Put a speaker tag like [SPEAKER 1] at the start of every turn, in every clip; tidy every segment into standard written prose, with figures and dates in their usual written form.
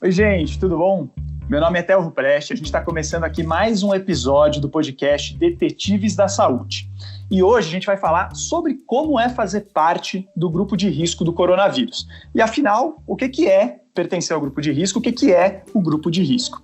[SPEAKER 1] Oi, gente, tudo bom? Meu nome é Theo Ruprecht, a gente está começando aqui mais um episódio do podcast Detetives da Saúde. E hoje a gente vai falar sobre como é fazer parte do grupo de risco do coronavírus. E afinal, o que é pertencer ao grupo de risco, o que é o grupo de risco.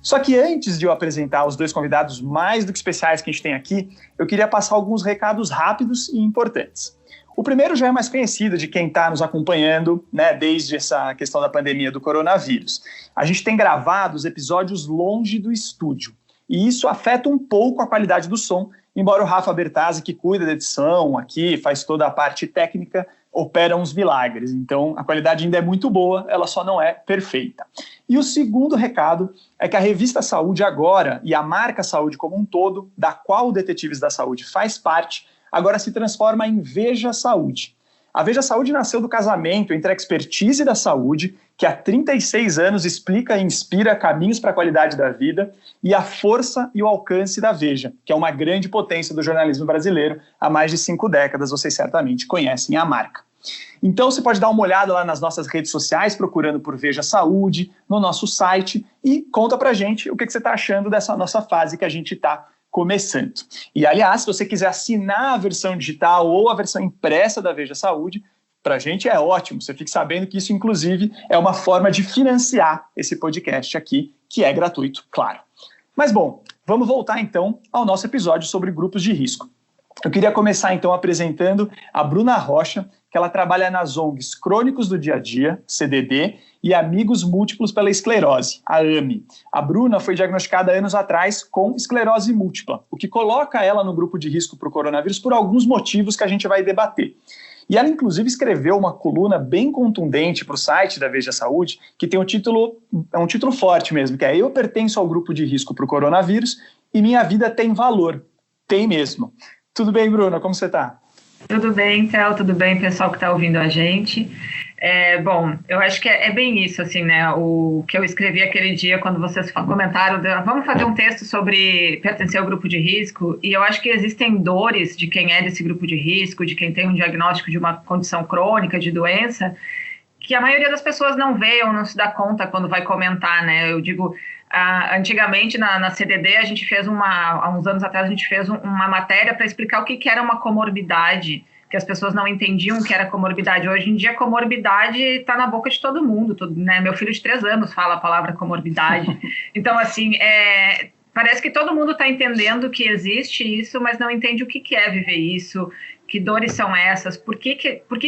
[SPEAKER 1] Só que antes de eu apresentar os dois convidados mais do que especiais que a gente tem aqui, eu queria passar alguns recados rápidos e importantes. O primeiro já é mais conhecido de quem está nos acompanhando, né, desde essa questão da pandemia do coronavírus. A gente tem gravado os episódios longe do estúdio, e isso afeta um pouco a qualidade do som, embora o Rafa Bertazzi, que cuida da edição aqui, faz toda a parte técnica, opera uns milagres. Então, a qualidade ainda é muito boa, ela só não é perfeita. E o segundo recado é que a revista Saúde agora, e a marca Saúde como um todo, da qual o Detetives da Saúde faz parte, agora se transforma em Veja Saúde. A Veja Saúde nasceu do casamento entre a expertise da saúde, que há 36 anos explica e inspira caminhos para a qualidade da vida, e a força e o alcance da Veja, que é uma grande potência do jornalismo brasileiro há mais de 5 décadas, vocês certamente conhecem a marca. Então você pode dar uma olhada lá nas nossas redes sociais, procurando por Veja Saúde, no nosso site, e conta pra gente o que você está achando dessa nossa fase que a gente está começando. E, aliás, se você quiser assinar a versão digital ou a versão impressa da Veja Saúde, para a gente é ótimo. Você fique sabendo que isso, inclusive, é uma forma de financiar esse podcast aqui, que é gratuito, claro. Mas, bom, vamos voltar, então, ao nosso episódio sobre grupos de risco. Eu queria começar, então, apresentando a Bruna Rocha, que ela trabalha nas ONGs Crônicos do Dia a Dia, CDD, e Amigos Múltiplos pela Esclerose, a AME. A Bruna foi diagnosticada anos atrás com esclerose múltipla, o que coloca ela no grupo de risco para o coronavírus por alguns motivos que a gente vai debater. E ela, inclusive, escreveu uma coluna bem contundente para o site da Veja Saúde, que tem um título forte mesmo, que é Eu pertenço ao grupo de risco para o coronavírus e minha vida tem valor. Tem mesmo. Tudo bem, Bruna? Como você está?
[SPEAKER 2] Tudo bem, Theo, tudo bem, pessoal que está ouvindo a gente. Bom, eu acho que é bem isso, assim, né, o que eu escrevi aquele dia quando vocês comentaram, vamos fazer um texto sobre pertencer ao grupo de risco, e eu acho que existem dores de quem é desse grupo de risco, de quem tem um diagnóstico de uma condição crônica, de doença, que a maioria das pessoas não vê ou não se dá conta quando vai comentar, né, eu digo... antigamente na CDD a gente fez há uns anos atrás a gente fez uma matéria para explicar o que era uma comorbidade, que as pessoas não entendiam o que era comorbidade. Hoje em dia comorbidade está na boca de todo mundo, né? Meu filho de 3 anos fala a palavra comorbidade. Então assim, parece que todo mundo está entendendo que existe isso, mas não entende o que é viver isso, que dores são essas, por que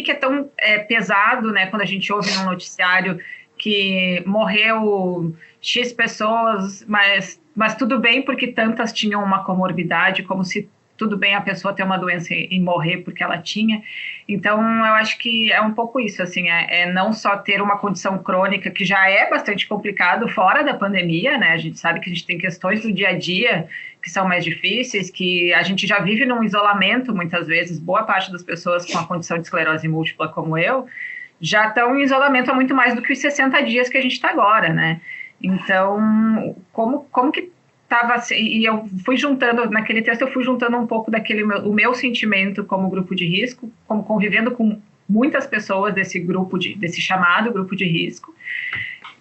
[SPEAKER 2] é tão pesado, né, quando a gente ouve num noticiário que morreu X pessoas, mas tudo bem porque tantas tinham uma comorbidade, como se tudo bem a pessoa ter uma doença e morrer porque ela tinha. Então, eu acho que é um pouco isso, assim, não só ter uma condição crônica, que já é bastante complicado fora da pandemia, né? A gente sabe que a gente tem questões do dia a dia que são mais difíceis, que a gente já vive num isolamento, muitas vezes, boa parte das pessoas com a condição de esclerose múltipla como eu, já estão em isolamento há muito mais do que os 60 dias que a gente está agora, né? Então, como que estava... E eu fui juntando, naquele texto, eu fui juntando um pouco o meu sentimento como grupo de risco, como convivendo com muitas pessoas desse chamado grupo de risco,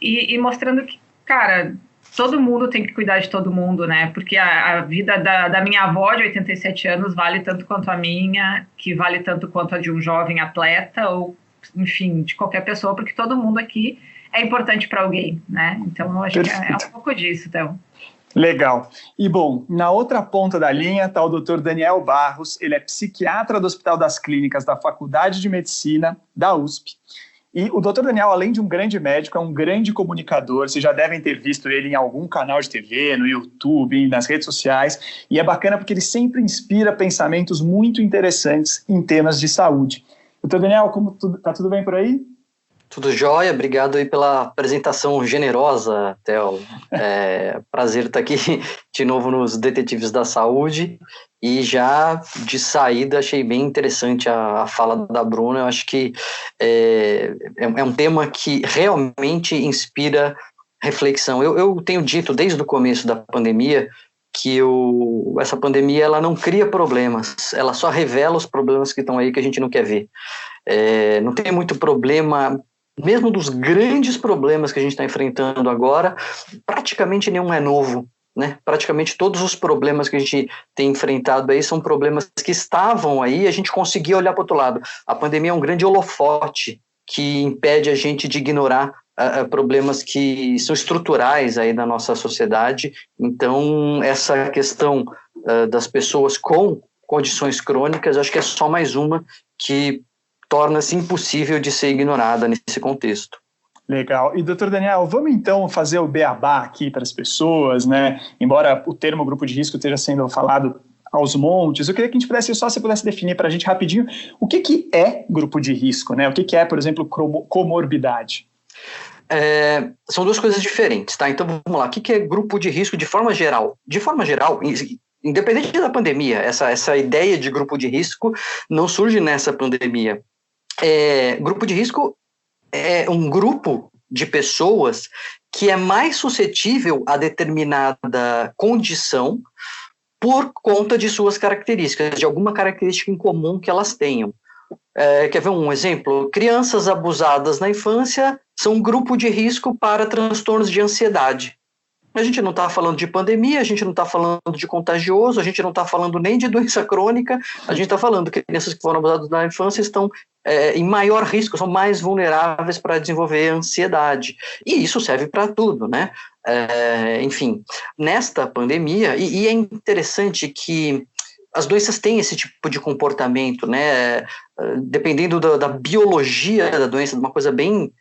[SPEAKER 2] e mostrando que, cara, todo mundo tem que cuidar de todo mundo, né? Porque a vida da minha avó de 87 anos vale tanto quanto a minha, que vale tanto quanto a de um jovem atleta, ou enfim, de qualquer pessoa, porque todo mundo aqui é importante para alguém, né? Então, eu acho que é um pouco disso, então.
[SPEAKER 1] Legal. E, bom, na outra ponta da linha está o Dr. Daniel Barros, ele é psiquiatra do Hospital das Clínicas da Faculdade de Medicina da USP. E o Dr. Daniel, além de um grande médico, é um grande comunicador, vocês já devem ter visto ele em algum canal de TV, no YouTube, nas redes sociais, e é bacana porque ele sempre inspira pensamentos muito interessantes em temas de saúde. Doutor Daniel, tá tudo bem por aí?
[SPEAKER 3] Tudo jóia, obrigado aí pela apresentação generosa, Theo. Prazer estar aqui de novo nos Detetives da Saúde, e já de saída achei bem interessante a fala da Bruna. Eu acho que é um tema que realmente inspira reflexão. Eu tenho dito desde o começo da pandemia que essa pandemia ela não cria problemas, ela só revela os problemas que estão aí que a gente não quer ver. Não tem muito problema mesmo dos grandes problemas que a gente está enfrentando agora, praticamente nenhum é novo, né? Praticamente todos os problemas que a gente tem enfrentado aí são problemas que estavam aí e a gente conseguia olhar para o outro lado. A pandemia é um grande holofote que impede a gente de ignorar problemas que são estruturais aí da nossa sociedade. Então, essa questão das pessoas com condições crônicas, acho que é só mais uma que torna-se impossível de ser ignorada nesse contexto.
[SPEAKER 1] Legal. E, doutor Daniel, vamos então fazer o beabá aqui para as pessoas, né? Embora o termo grupo de risco esteja sendo falado aos montes, eu queria que a gente pudesse, só se pudesse definir para a gente rapidinho o que é grupo de risco, né? O que é, por exemplo, comorbidade?
[SPEAKER 3] São duas coisas diferentes, tá? Então, vamos lá. O que é grupo de risco de forma geral? De forma geral, independente da pandemia, essa ideia de grupo de risco não surge nessa pandemia. Grupo de risco é um grupo de pessoas que é mais suscetível a determinada condição por conta de suas características, de alguma característica em comum que elas tenham. Quer ver um exemplo? Crianças abusadas na infância são um grupo de risco para transtornos de ansiedade. A gente não está falando de pandemia, a gente não está falando de contagioso, a gente não está falando nem de doença crônica, a gente está falando que crianças que foram abusadas na infância estão em maior risco, são mais vulneráveis para desenvolver ansiedade. E isso serve para tudo, né? Enfim, nesta pandemia, e é interessante que as doenças têm esse tipo de comportamento, né? Dependendo da biologia da doença, de uma coisa bem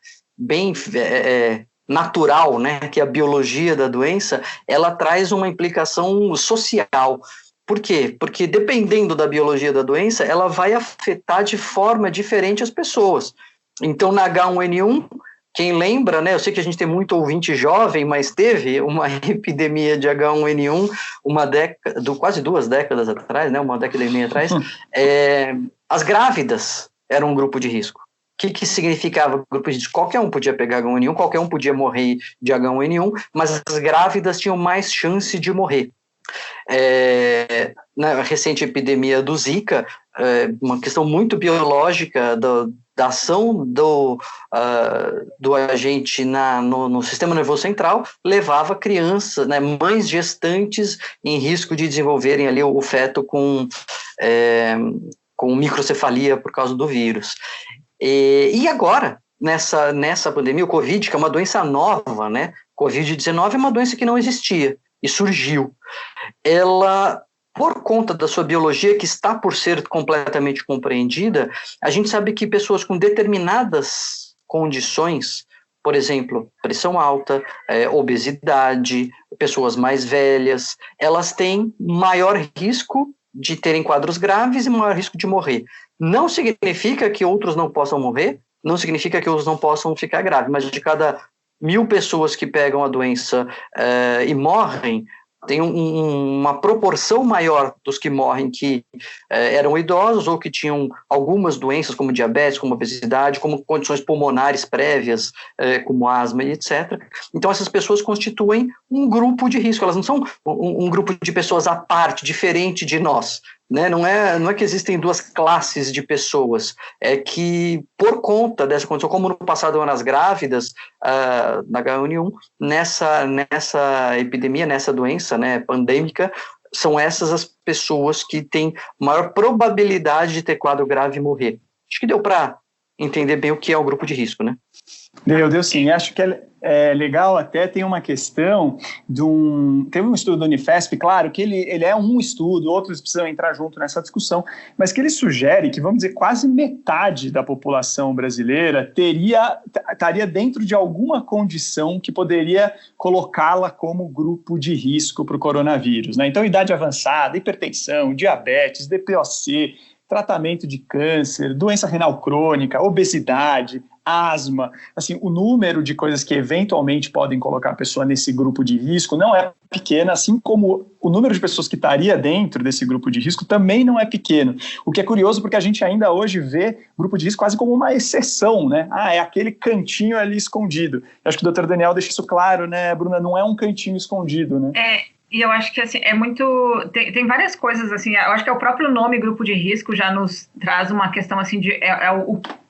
[SPEAKER 3] natural, né, que é a biologia da doença, ela traz uma implicação social. Por quê? Porque dependendo da biologia da doença, ela vai afetar de forma diferente as pessoas. Então, na H1N1, quem lembra, né, eu sei que a gente tem muito ouvinte jovem, mas teve uma epidemia de H1N1 quase 2 décadas atrás, né, 1,5 atrás, as grávidas eram um grupo de risco. O que significava grupo de risco? Qualquer um podia pegar H1N1, qualquer um podia morrer de H1N1, mas as grávidas tinham mais chance de morrer. Na recente epidemia do Zika, uma questão muito biológica da ação do agente no sistema nervoso central, levava crianças, né, mães gestantes em risco de desenvolverem ali o feto com microcefalia por causa do vírus. E agora, nessa pandemia, o Covid, que é uma doença nova, né? Covid-19 é uma doença que não existia e surgiu. Ela, por conta da sua biologia, que está por ser completamente compreendida, a gente sabe que pessoas com determinadas condições, por exemplo, pressão alta, obesidade, pessoas mais velhas, elas têm maior risco de terem quadros graves e maior risco de morrer. Não significa que outros não possam morrer, não significa que outros não possam ficar graves, mas de cada 1.000 pessoas que pegam a doença e morrem, tem uma proporção maior dos que morrem que eram idosos ou que tinham algumas doenças como diabetes, como obesidade, como condições pulmonares prévias, como asma e etc. Então essas pessoas constituem um grupo de risco, elas não são um grupo de pessoas à parte, diferente de nós. Né? Não é que existem duas classes de pessoas, é que por conta dessa condição, como no passado eram as grávidas, na H1N1, nessa epidemia, nessa doença, né, pandêmica, são essas as pessoas que têm maior probabilidade de ter quadro grave e morrer. Acho que deu para entender bem o que é o grupo de risco, né?
[SPEAKER 1] Deu sim. Acho que é legal até, tem uma questão teve um estudo do Unifesp, claro que ele é um estudo, outros precisam entrar junto nessa discussão, mas que ele sugere que, vamos dizer, quase metade da população brasileira estaria dentro de alguma condição que poderia colocá-la como grupo de risco para o coronavírus, né? Então, idade avançada, hipertensão, diabetes, DPOC, tratamento de câncer, doença renal crônica, obesidade, asma, assim, o número de coisas que eventualmente podem colocar a pessoa nesse grupo de risco não é pequeno, assim como o número de pessoas que estaria dentro desse grupo de risco também não é pequeno. O que é curioso porque a gente ainda hoje vê grupo de risco quase como uma exceção, né? É aquele cantinho ali escondido. Eu acho que o Dr. Daniel deixa isso claro, né, Bruna? Não é um cantinho escondido, né?
[SPEAKER 2] E eu acho que assim, é muito. Tem várias coisas, assim, eu acho que é o próprio nome grupo de risco já nos traz uma questão assim de.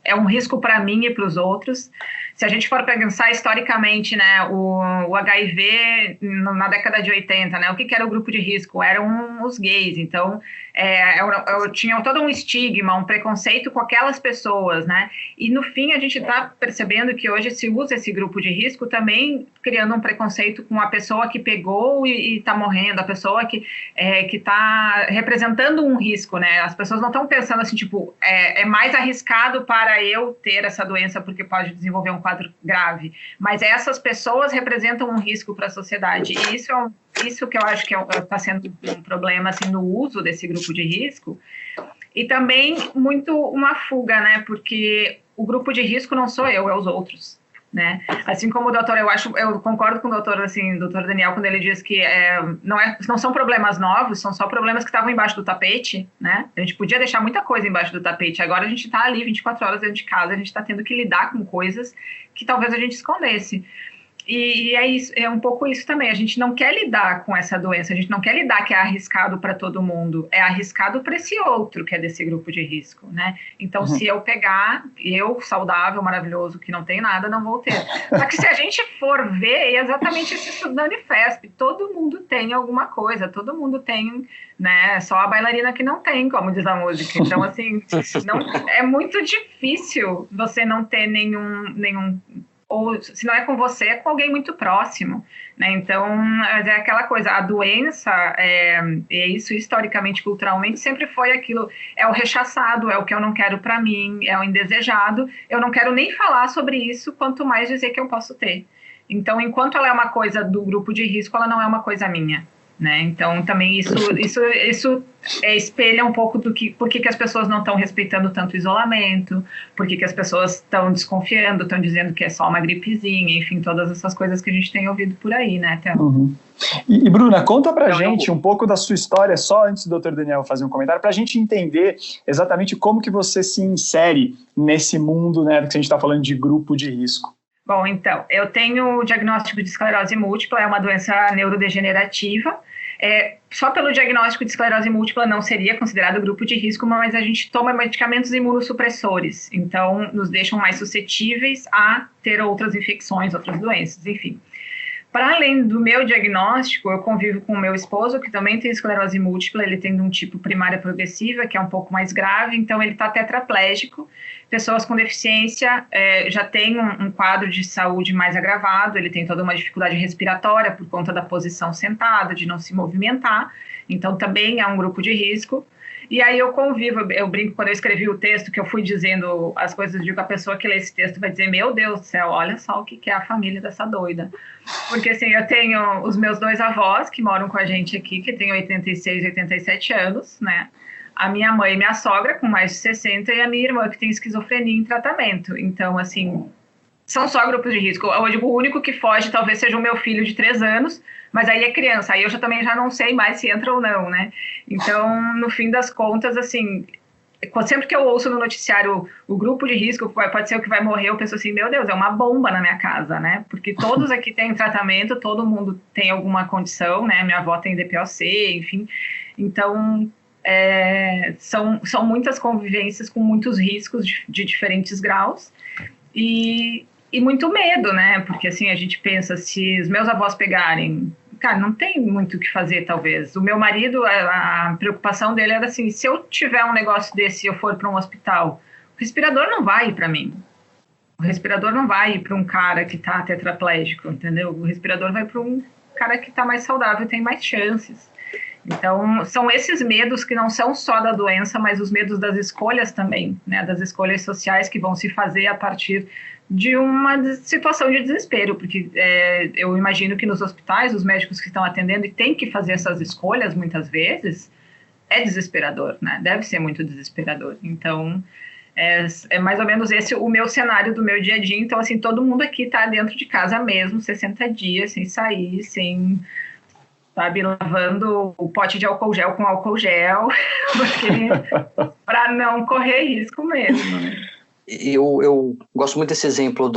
[SPEAKER 2] é um risco para mim e para os outros. Se a gente for pensar historicamente, né, o HIV na década de 80, né, o que era o grupo de risco? Eram os gays. Então, tinha todo um estigma, um preconceito com aquelas pessoas, né? E no fim a gente está percebendo que hoje se usa esse grupo de risco também criando um preconceito com a pessoa que pegou e está morrendo, a pessoa que está representando um risco, né? As pessoas não estão pensando assim, tipo, é mais arriscado para eu ter essa doença porque pode desenvolver um quadro grave, mas essas pessoas representam um risco para a sociedade, e isso que eu acho que está sendo um problema assim, no uso desse grupo de risco, e também muito uma fuga, né? Porque o grupo de risco não sou eu, é os outros, né? Assim como o doutor, eu concordo com o doutor, assim, doutor Daniel, quando ele diz que não são problemas novos, são só problemas que estavam embaixo do tapete, né? A gente podia deixar muita coisa embaixo do tapete, agora a gente está ali 24 horas dentro de casa, a gente está tendo que lidar com coisas que talvez a gente escondesse. E é isso, é um pouco isso também. A gente não quer lidar com essa doença, a gente não quer lidar que é arriscado para todo mundo, é arriscado para esse outro que é desse grupo de risco, né? Então, se eu pegar, eu, saudável, maravilhoso, que não tem nada, não vou ter. Só que se a gente for ver, é exatamente esse estudando IFESP, todo mundo tem alguma coisa, todo mundo tem, né? Só a bailarina que não tem, como diz a música. Então, assim, é muito difícil você não ter nenhum ou se não é com você, é com alguém muito próximo, né? Então, é aquela coisa, a doença, isso historicamente, culturalmente, sempre foi aquilo, é o rechaçado, é o que eu não quero para mim, é o indesejado, eu não quero nem falar sobre isso, quanto mais dizer que eu posso ter. Então, enquanto ela é uma coisa do grupo de risco, ela não é uma coisa minha, né? Então, também isso espelha um pouco por que as pessoas não estão respeitando tanto o isolamento, por que as pessoas estão desconfiando, estão dizendo que é só uma gripezinha, enfim, todas essas coisas que a gente tem ouvido por aí, né, Théo?
[SPEAKER 1] Uhum. E Bruna, conta pra gente um pouco da sua história, só antes do Dr. Daniel fazer um comentário, pra gente entender exatamente como que você se insere nesse mundo, né, que a gente está falando de grupo de risco.
[SPEAKER 2] Bom, então, eu tenho o diagnóstico de esclerose múltipla, é uma doença neurodegenerativa. Só pelo diagnóstico de esclerose múltipla não seria considerado grupo de risco, mas a gente toma medicamentos imunossupressores, então nos deixam mais suscetíveis a ter outras infecções, outras doenças, enfim. Para além do meu diagnóstico, eu convivo com o meu esposo, que também tem esclerose múltipla, ele tem um tipo primária progressiva, que é um pouco mais grave, então ele está tetraplégico. Pessoas com deficiência já têm um quadro de saúde mais agravado, ele tem toda uma dificuldade respiratória por conta da posição sentada, de não se movimentar, então também é um grupo de risco. E aí eu convivo, eu brinco quando eu escrevi o texto, que eu fui dizendo as coisas, digo, a pessoa que lê esse texto vai dizer, meu Deus do céu, olha só o que é a família dessa doida. Porque assim, eu tenho os meus dois avós que moram com a gente aqui, que têm 86 e 87 anos, né? A minha mãe e minha sogra com mais de 60 e a minha irmã que tem esquizofrenia em tratamento. Então, assim, são só grupos de risco. Eu digo, o único que foge talvez seja o meu filho de 3 anos, mas aí é criança, aí eu também já não sei mais se entra ou não, né? Então, no fim das contas, assim, sempre que eu ouço no noticiário o grupo de risco, pode ser o que vai morrer, eu penso assim, meu Deus, é uma bomba na minha casa, né? Porque todos aqui têm tratamento, todo mundo tem alguma condição, né? Minha avó tem DPOC, enfim. Então, são muitas convivências com muitos riscos de diferentes graus e muito medo, né? Porque assim, a gente pensa, se os meus avós pegarem, cara, não tem muito o que fazer, talvez. O meu marido, a preocupação dele era assim, se eu tiver um negócio desse e eu for para um hospital, o respirador não vai ir para mim. O respirador não vai ir para um cara que está tetraplégico, entendeu? O respirador vai para um cara que está mais saudável e tem mais chances. Então, são esses medos que não são só da doença, mas os medos das escolhas também, né? Das escolhas sociais que vão se fazer a partir de uma situação de desespero, porque eu imagino que nos hospitais, os médicos que estão atendendo e têm que fazer essas escolhas, muitas vezes, é desesperador, né? Deve ser muito desesperador. Então, é mais ou menos esse o meu cenário do meu dia a dia. Então, assim, todo mundo aqui está dentro de casa mesmo, 60 dias, sem sair, sem... sabe, lavando o pote de álcool gel com álcool gel, para não correr risco mesmo, né?
[SPEAKER 3] Eu gosto muito desse exemplo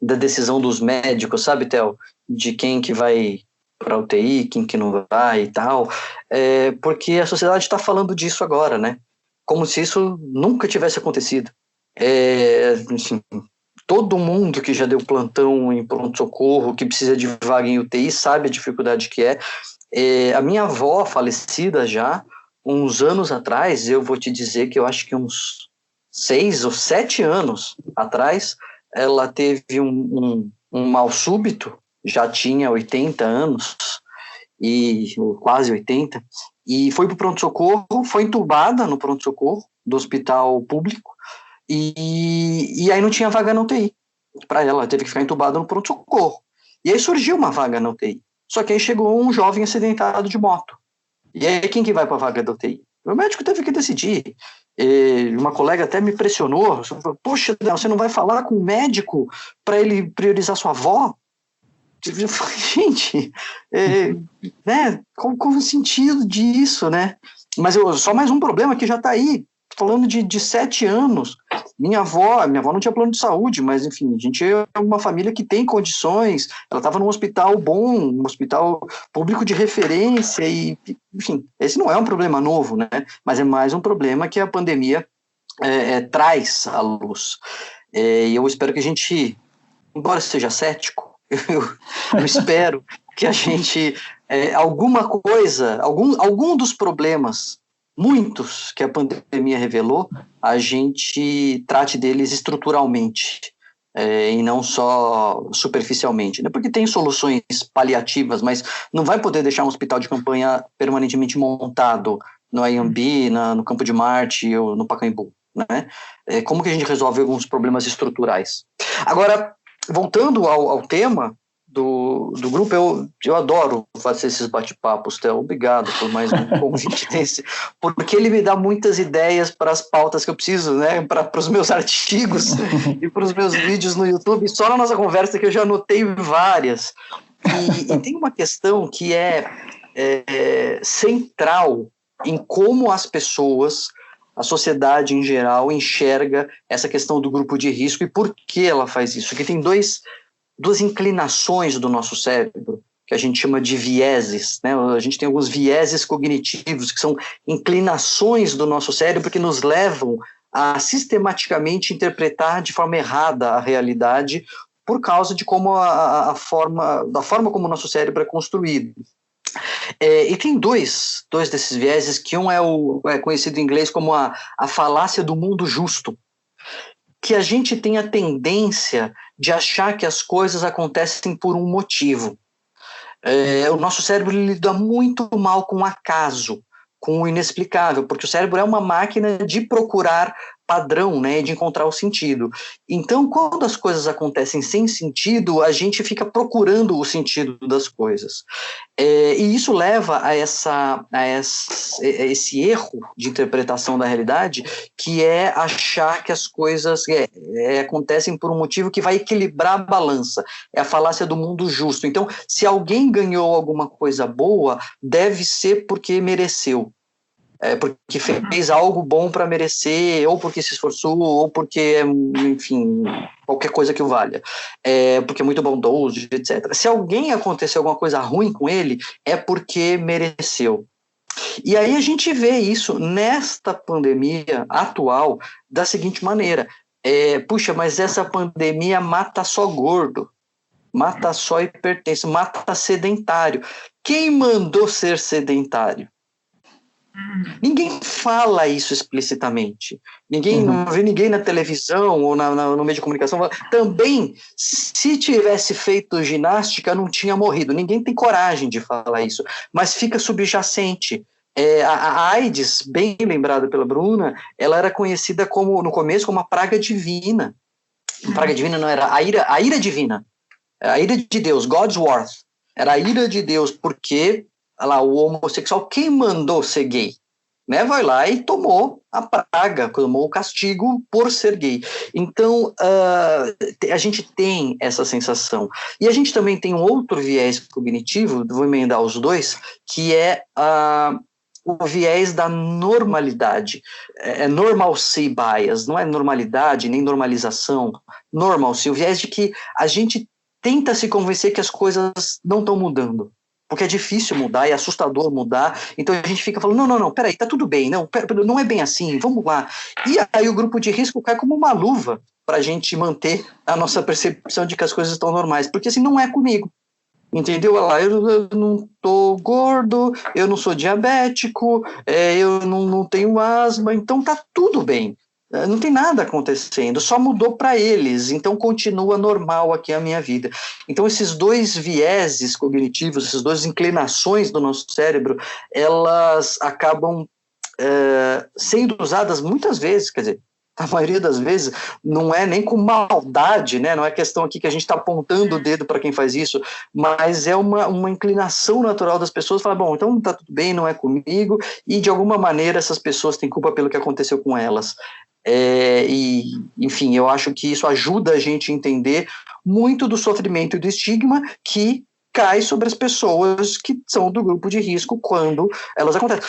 [SPEAKER 3] da decisão dos médicos, sabe, Theo? De quem que vai para a UTI, quem que não vai e tal, porque a sociedade está falando disso agora, né? Como se isso nunca tivesse acontecido. Enfim, todo mundo que já deu plantão em pronto-socorro, que precisa de vaga em UTI, sabe a dificuldade que é. A minha avó, falecida já, uns anos atrás, eu vou te dizer que eu acho que uns 6 ou 7 anos atrás, ela teve um mal súbito, já tinha 80 anos, quase 80, e foi para o pronto-socorro, foi entubada no pronto-socorro do hospital público, e aí não tinha vaga na UTI para ela teve que ficar entubada no pronto-socorro. E aí surgiu uma vaga na UTI. Só que aí chegou um jovem acidentado de moto. E aí quem que vai para a vaga da UTI? O médico teve que decidir. Uma colega até me pressionou. Poxa, você não vai falar com o médico para ele priorizar sua avó? Eu falei, gente, né? Qual o sentido disso, né? Mas só mais um problema que já está aí. Falando de 7 anos, minha avó não tinha plano de saúde, mas enfim, a gente é uma família que tem condições, ela estava num hospital bom, um hospital público de referência, e enfim, esse não é um problema novo, né? Mas é mais um problema que a pandemia traz à luz. E eu espero que a gente, embora seja cético, eu espero que a gente, alguma coisa, algum dos problemas, muitos que a pandemia revelou, a gente trate deles estruturalmente e não só superficialmente, né? Porque tem soluções paliativas, mas não vai poder deixar um hospital de campanha permanentemente montado no Anhembi, no Campo de Marte ou no Pacaembu, né? Como que a gente resolve alguns problemas estruturais? Agora, voltando ao tema do grupo, eu adoro fazer esses bate-papos, Theo. Obrigado por mais um convite desse, porque ele me dá muitas ideias para as pautas que eu preciso, né, para os meus artigos e para os meus vídeos no YouTube. Só na nossa conversa que eu já anotei várias. E tem uma questão que é central em como as pessoas, a sociedade em geral, enxerga essa questão do grupo de risco e por que ela faz isso. Porque tem duas inclinações do nosso cérebro, que a gente chama de vieses, né? A gente tem alguns vieses cognitivos, que são inclinações do nosso cérebro que nos levam a sistematicamente interpretar de forma errada a realidade por causa de como da forma como o nosso cérebro é construído. E tem dois desses vieses, que um é conhecido em inglês como a falácia do mundo justo, que a gente tem a tendência de achar que as coisas acontecem por um motivo. O nosso cérebro lida muito mal com o acaso, com o inexplicável, porque o cérebro é uma máquina de procurar padrão, né, de encontrar o sentido. Então, quando as coisas acontecem sem sentido, a gente fica procurando o sentido das coisas. E isso leva a esse erro de interpretação da realidade, que é achar que as coisas acontecem por um motivo que vai equilibrar a balança. É a falácia do mundo justo. Então, se alguém ganhou alguma coisa boa, deve ser porque mereceu. Porque fez algo bom para merecer, ou porque se esforçou, ou porque, enfim, qualquer coisa que o valha, porque é muito bondoso, etc. Se alguém aconteceu alguma coisa ruim com ele, é porque mereceu. E aí a gente vê isso nesta pandemia atual da seguinte maneira: puxa, mas essa pandemia mata só gordo, mata só hipertenso, mata sedentário. Quem mandou ser sedentário? Ninguém fala isso explicitamente. Não vê ninguém na televisão ou no meio de comunicação. Também, se tivesse feito ginástica, não tinha morrido. Ninguém tem coragem de falar isso, mas fica subjacente. A AIDS, bem lembrada pela Bruna, ela era conhecida no começo como a praga divina. A praga divina não era a ira divina. A ira de Deus, God's wrath. Era a ira de Deus, porque o homossexual, quem mandou ser gay? Né, vai lá e tomou a praga, tomou o castigo por ser gay. Então, a gente tem essa sensação. E a gente também tem um outro viés cognitivo, vou emendar os dois, que é o viés da normalidade. Normalcy bias, não é normalidade, nem normalização. Normalcy, o viés de que a gente tenta se convencer que as coisas não estão mudando. porque é difícil mudar, é assustador mudar, então a gente fica falando, não, peraí, tá tudo bem, não é bem assim, vamos lá. E aí o grupo de risco cai como uma luva para a gente manter a nossa percepção de que as coisas estão normais, porque assim, não é comigo. Entendeu? Eu não tô gordo, eu não sou diabético, eu não tenho asma, então tá tudo bem. Não tem nada acontecendo, só mudou para eles, então continua normal aqui a minha vida. Então esses dois vieses cognitivos, essas duas inclinações do nosso cérebro, elas acabam sendo usadas muitas vezes, quer dizer, a maioria das vezes não é nem com maldade, né? Não é questão aqui que a gente está apontando o dedo para quem faz isso, mas é uma inclinação natural das pessoas, falar, bom, então tá tudo bem, não é comigo, e de alguma maneira essas pessoas têm culpa pelo que aconteceu com elas. Enfim, eu acho que isso ajuda a gente a entender muito do sofrimento e do estigma que cai sobre as pessoas que são do grupo de risco quando elas acontecem.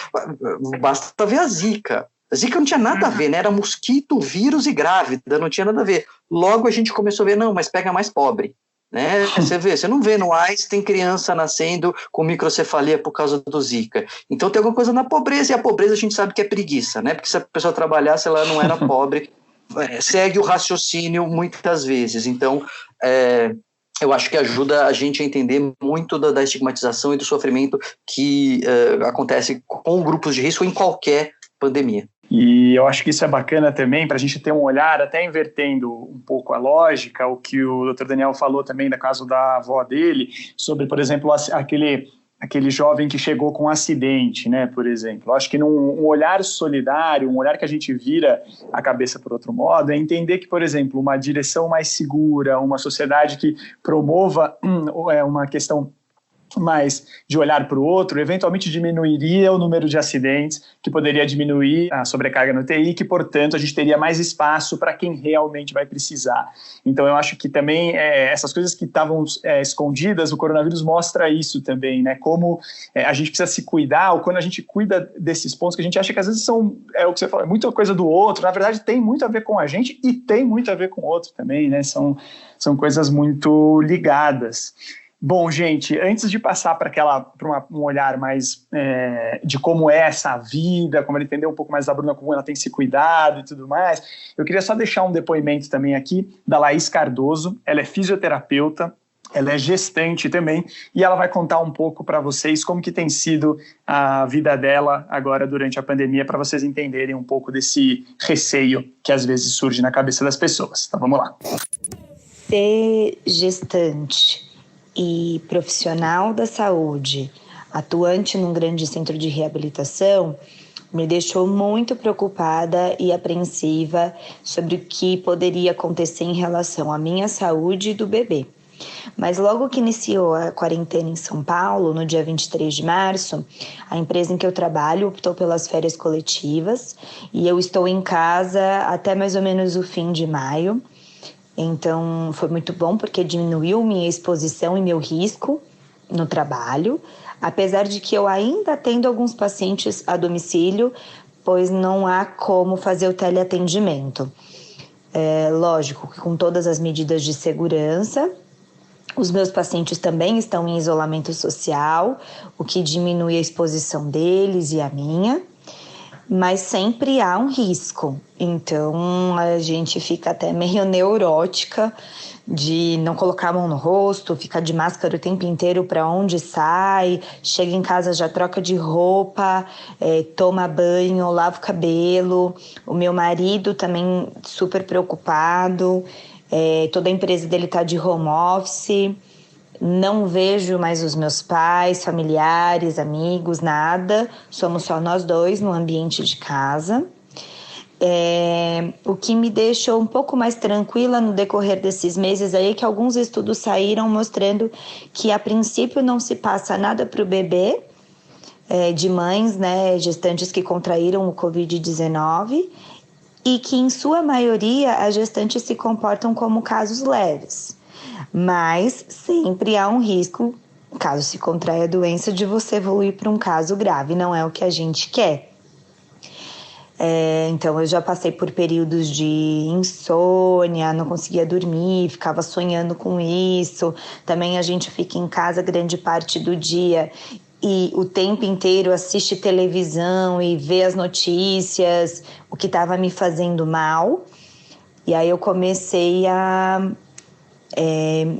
[SPEAKER 3] Basta ver a Zika. A Zika não tinha nada a ver, né? Era mosquito, vírus e grávida, não tinha nada a ver. Logo a gente começou a ver, não, mas pega mais pobre, né? Você não vê no AIDS, tem criança nascendo com microcefalia por causa do Zika. Então tem alguma coisa na pobreza, e a pobreza a gente sabe que é preguiça, né? Porque se a pessoa trabalhasse, ela não era pobre. Segue o raciocínio muitas vezes. Então, eu acho que ajuda a gente a entender muito da estigmatização e do sofrimento que acontece com grupos de risco em qualquer pandemia.
[SPEAKER 1] E eu acho que isso é bacana também para a gente ter um olhar, até invertendo um pouco a lógica, o que o Dr. Daniel falou também do caso da avó dele, sobre, por exemplo, aquele jovem que chegou com um acidente, né, por exemplo. Eu acho que num olhar solidário, um olhar que a gente vira a cabeça por outro modo, é entender que, por exemplo, uma direção mais segura, uma sociedade que promova uma questão mais de olhar para o outro, eventualmente diminuiria o número de acidentes, que poderia diminuir a sobrecarga no UTI, que, portanto, a gente teria mais espaço para quem realmente vai precisar. Então, eu acho que também essas coisas que estavam escondidas, o coronavírus mostra isso também, né? Como a gente precisa se cuidar, ou quando a gente cuida desses pontos que a gente acha que às vezes são, o que você fala, muita coisa do outro, na verdade tem muito a ver com a gente e tem muito a ver com o outro também, né? São coisas muito ligadas. Bom, gente, antes de passar para um olhar mais de como é essa vida, como ela entender um pouco mais da Bruna, como ela tem se cuidado e tudo mais, eu queria só deixar um depoimento também aqui da Laís Cardoso. Ela é fisioterapeuta, ela é gestante também, e ela vai contar um pouco para vocês como que tem sido a vida dela agora durante a pandemia, para vocês entenderem um pouco desse receio que às vezes surge na cabeça das pessoas. Então vamos lá.
[SPEAKER 4] Ser gestante e profissional da saúde, atuante num grande centro de reabilitação, me deixou muito preocupada e apreensiva sobre o que poderia acontecer em relação à minha saúde e do bebê. Mas logo que iniciou a quarentena em São Paulo, no dia 23 de março, a empresa em que eu trabalho optou pelas férias coletivas e eu estou em casa até mais ou menos o fim de maio. Então, foi muito bom porque diminuiu minha exposição e meu risco no trabalho, apesar de que eu ainda atendo alguns pacientes a domicílio, pois não há como fazer o teleatendimento. Lógico que com todas as medidas de segurança, os meus pacientes também estão em isolamento social, o que diminui a exposição deles e a minha. Mas sempre há um risco, então a gente fica até meio neurótica de não colocar a mão no rosto, ficar de máscara o tempo inteiro para onde sai, chega em casa já troca de roupa, toma banho, lava o cabelo. O meu marido também super preocupado, toda a empresa dele está de home office. Não vejo mais os meus pais, familiares, amigos, nada. Somos só nós dois no ambiente de casa. O que me deixou um pouco mais tranquila no decorrer desses meses aí é que alguns estudos saíram mostrando que a princípio não se passa nada para o bebê, de mães, né, gestantes que contraíram o Covid-19 e que em sua maioria as gestantes se comportam como casos leves. Mas sempre há um risco, caso se contraia a doença, de você evoluir para um caso grave, não é o que a gente quer. Então eu já passei por períodos de insônia, não conseguia dormir, ficava sonhando com isso. Também a gente fica em casa grande parte do dia e o tempo inteiro assiste televisão e vê as notícias, o que estava me fazendo mal. E aí eu comecei a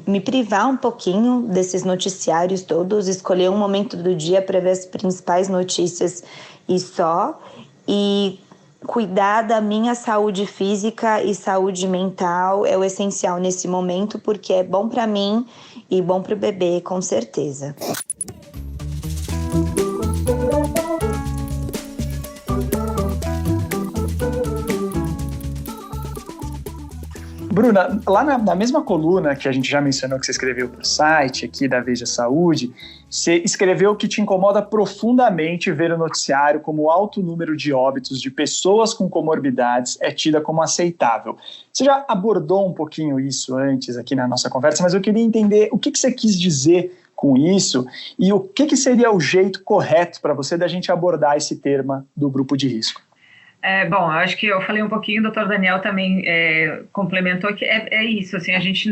[SPEAKER 4] me privar um pouquinho desses noticiários todos, escolher um momento do dia para ver as principais notícias e só, e cuidar da minha saúde física e saúde mental é o essencial nesse momento, porque é bom para mim e bom para o bebê, com certeza.
[SPEAKER 1] Bruna, lá na mesma coluna que a gente já mencionou que você escreveu para o site aqui da Veja Saúde, você escreveu que te incomoda profundamente ver o noticiário como o alto número de óbitos de pessoas com comorbidades é tida como aceitável. Você já abordou um pouquinho isso antes aqui na nossa conversa, mas eu queria entender o que você quis dizer com isso e o que seria o jeito correto para você da gente abordar esse tema do grupo de risco.
[SPEAKER 2] Bom, eu acho que eu falei um pouquinho, o doutor Daniel também complementou que é isso, assim, a gente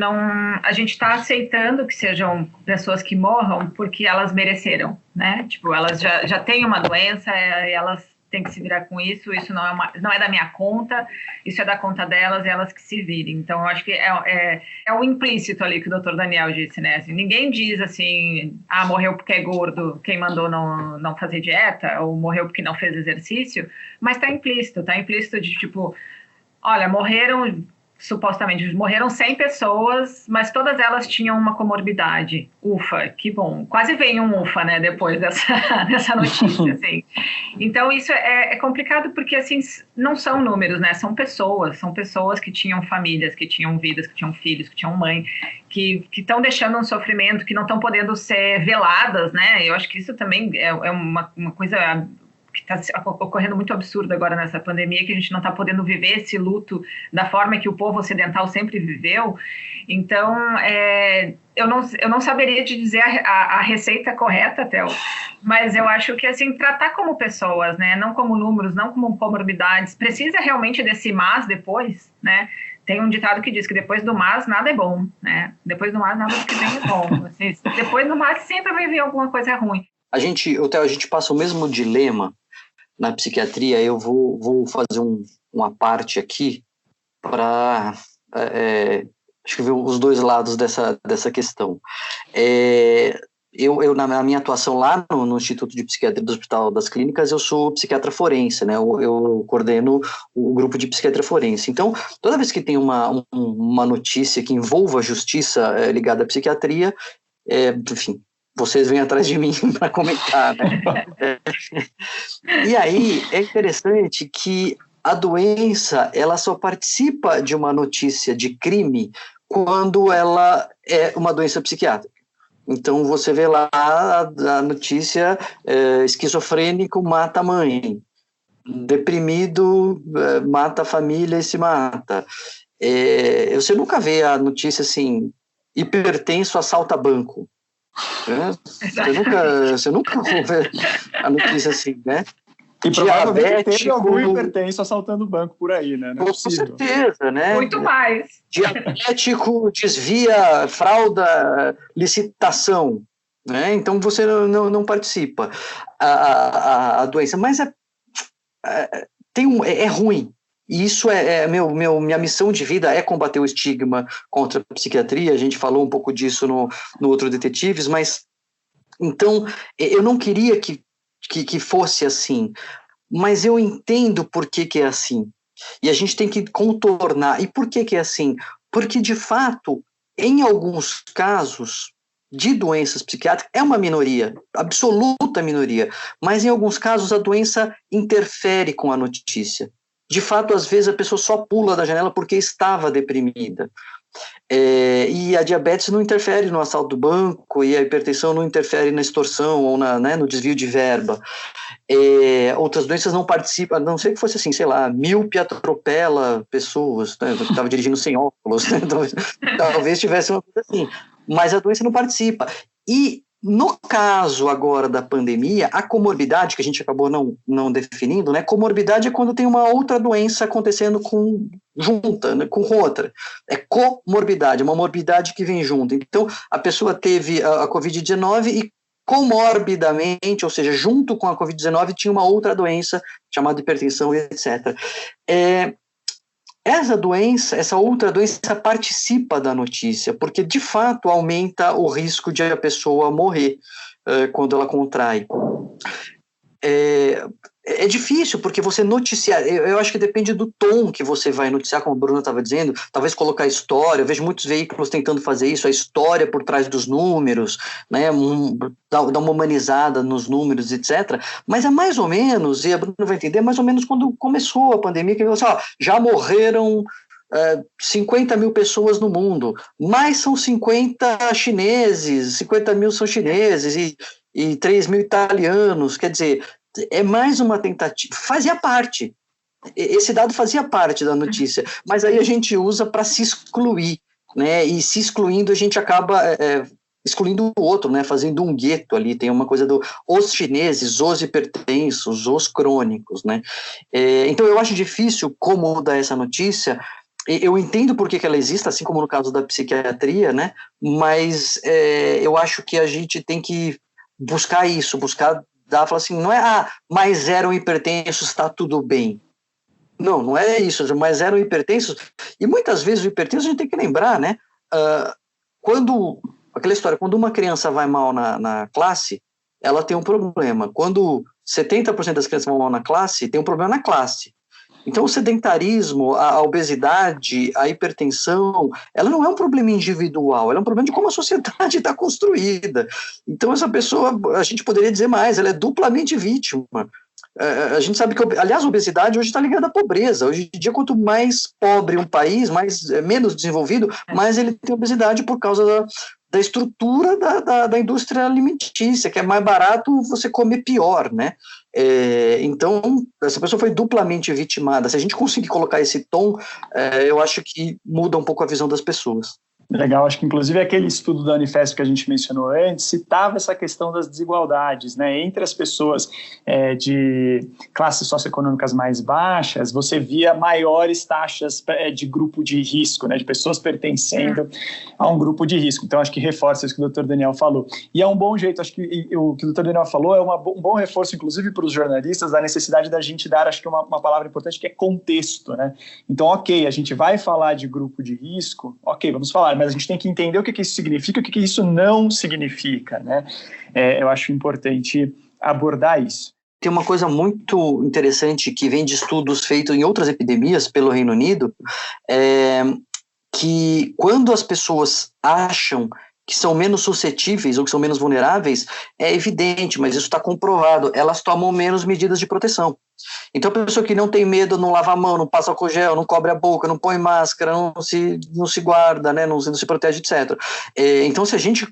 [SPEAKER 2] está aceitando que sejam pessoas que morram porque elas mereceram, né? Tipo, elas já têm uma doença, elas têm que se virar com isso não é da minha conta, isso é da conta delas, e elas que se virem. Então, eu acho que é o implícito ali que o doutor Daniel disse, né? Assim, ninguém diz assim, morreu porque é gordo, quem mandou não fazer dieta, ou morreu porque não fez exercício, mas tá implícito de tipo, olha, supostamente morreram 100 pessoas, mas todas elas tinham uma comorbidade. Ufa, que bom. Quase vem um ufa, né, depois dessa notícia, assim. Então, isso é complicado porque, assim, não são números, né, são pessoas que tinham famílias, que tinham vidas, que tinham filhos, que tinham mãe, que estão deixando um sofrimento, que não estão podendo ser veladas, né. Eu acho que isso também é uma coisa que está ocorrendo muito absurdo agora nessa pandemia, que a gente não está podendo viver esse luto da forma que o povo ocidental sempre viveu. Então, eu não saberia te dizer a receita correta, Theo, mas eu acho que, assim, tratar como pessoas, né, não como números, não como comorbidades, precisa realmente desse mas depois, né? Tem um ditado que diz que depois do mas nada é bom, né? Depois do mas nada que vem é bom. Assim, depois do mas sempre vai vir alguma coisa ruim.
[SPEAKER 3] A gente passa o mesmo dilema na psiquiatria. Eu vou fazer uma parte aqui para acho que ver os dois lados dessa questão. Eu na minha atuação lá no Instituto de Psiquiatria do Hospital das Clínicas, eu sou psiquiatra forense, né? Eu coordeno o grupo de psiquiatria forense. Então, toda vez que tem uma notícia que envolva a justiça ligada à psiquiatria, enfim, vocês vêm atrás de mim para comentar, né? E aí é interessante que a doença, ela só participa de uma notícia de crime quando ela é uma doença psiquiátrica. Então você vê lá a notícia: esquizofrênico mata a mãe, deprimido mata a família e se mata. Você nunca vê a notícia assim: hipertenso assalta banco. Você nunca ouve a notícia assim, né?
[SPEAKER 1] E provavelmente teve algum hipertenso assaltando o banco por aí, né?
[SPEAKER 3] Com certeza, né?
[SPEAKER 2] Muito mais.
[SPEAKER 3] Diabético desvia frauda, licitação, né? Então você não participa. A doença, mas é ruim. E isso minha missão de vida é combater o estigma contra a psiquiatria. A gente falou um pouco disso no outro Detetives, mas então eu não queria que fosse assim, mas eu entendo por que é assim. E a gente tem que contornar. E por que é assim? Porque, de fato, em alguns casos de doenças psiquiátricas, é uma minoria, absoluta minoria, mas em alguns casos a doença interfere com a notícia. De fato, às vezes a pessoa só pula da janela porque estava deprimida. E a diabetes não interfere no assalto do banco, e a hipertensão não interfere na extorsão ou no desvio de verba. Outras doenças não participam, a não ser que fosse assim, sei lá, míope atropela pessoas, né? Eu estava dirigindo sem óculos, né? Talvez tivesse uma coisa assim, mas a doença não participa. E No caso agora da pandemia, a comorbidade, que a gente acabou não definindo, né? Comorbidade é quando tem uma outra doença acontecendo junta, né, com outra. É comorbidade, uma morbidade que vem junto. Então, a pessoa teve a Covid-19 e comorbidamente, ou seja, junto com a Covid-19, tinha uma outra doença chamada hipertensão, etc. Essa outra doença participa da notícia, porque de fato aumenta o risco de a pessoa morrer quando ela contrai. É difícil, porque você noticiar, eu acho que depende do tom que você vai noticiar, como a Bruna estava dizendo, talvez colocar história, eu vejo muitos veículos tentando fazer isso, a história por trás dos números, né, dar uma humanizada nos números, etc. Mas é mais ou menos, e a Bruna vai entender, mais ou menos quando começou a pandemia, que assim, já morreram 50 mil pessoas no mundo, mas são 50 chineses, 50 mil são chineses, e 3 mil italianos, quer dizer, é mais uma tentativa, fazia parte, esse dado fazia parte da notícia, mas aí a gente usa para se excluir, né, e se excluindo a gente acaba excluindo o outro, né, fazendo um gueto ali, tem uma coisa os chineses, os hipertensos, os crônicos, né, então eu acho difícil como mudar essa notícia. Eu entendo por que ela existe, assim como no caso da psiquiatria, né, mas eu acho que a gente tem que buscar isso, falar assim, não é, mas eram hipertensos, está tudo bem. Não é isso, mas eram hipertensos, e muitas vezes o hipertenso a gente tem que lembrar, né, aquela história, quando uma criança vai mal na classe, ela tem um problema, quando 70% das crianças vão mal na classe, tem um problema na classe. Então, o sedentarismo, a obesidade, a hipertensão, ela não é um problema individual, ela é um problema de como a sociedade está construída. Então, essa pessoa, a gente poderia dizer mais, ela é duplamente vítima. A gente sabe que, aliás, a obesidade hoje está ligada à pobreza. Hoje em dia, quanto mais pobre um país, menos desenvolvido, mais ele tem obesidade por causa da estrutura da indústria alimentícia, que é mais barato você comer pior, né? Então, essa pessoa foi duplamente vitimada. Se a gente conseguir colocar esse tom, eu acho que muda um pouco a visão das pessoas.
[SPEAKER 1] Legal, acho que inclusive aquele estudo da Unifesp que a gente mencionou antes citava essa questão das desigualdades, né? Entre as pessoas de classes socioeconômicas mais baixas, você via maiores taxas de grupo de risco, né? De pessoas pertencendo a um grupo de risco. Então, acho que reforça isso que o Dr. Daniel falou. E é um bom jeito, acho que o que o Dr. Daniel falou é um bom reforço, inclusive para os jornalistas, da necessidade da gente dar, acho que uma palavra importante, que é contexto, né? Então, ok, a gente vai falar de grupo de risco, ok, vamos falar, mas a gente tem que entender o que isso significa e o que isso não significa, né? Eu acho importante abordar isso.
[SPEAKER 3] Tem uma coisa muito interessante que vem de estudos feitos em outras epidemias pelo Reino Unido, que quando as pessoas acham que são menos suscetíveis ou que são menos vulneráveis, é evidente, mas isso está comprovado, elas tomam menos medidas de proteção. Então, a pessoa que não tem medo, não lava a mão, não passa álcool gel, não cobre a boca, não põe máscara, não se guarda, né, não se protege, etc. Então, se a gente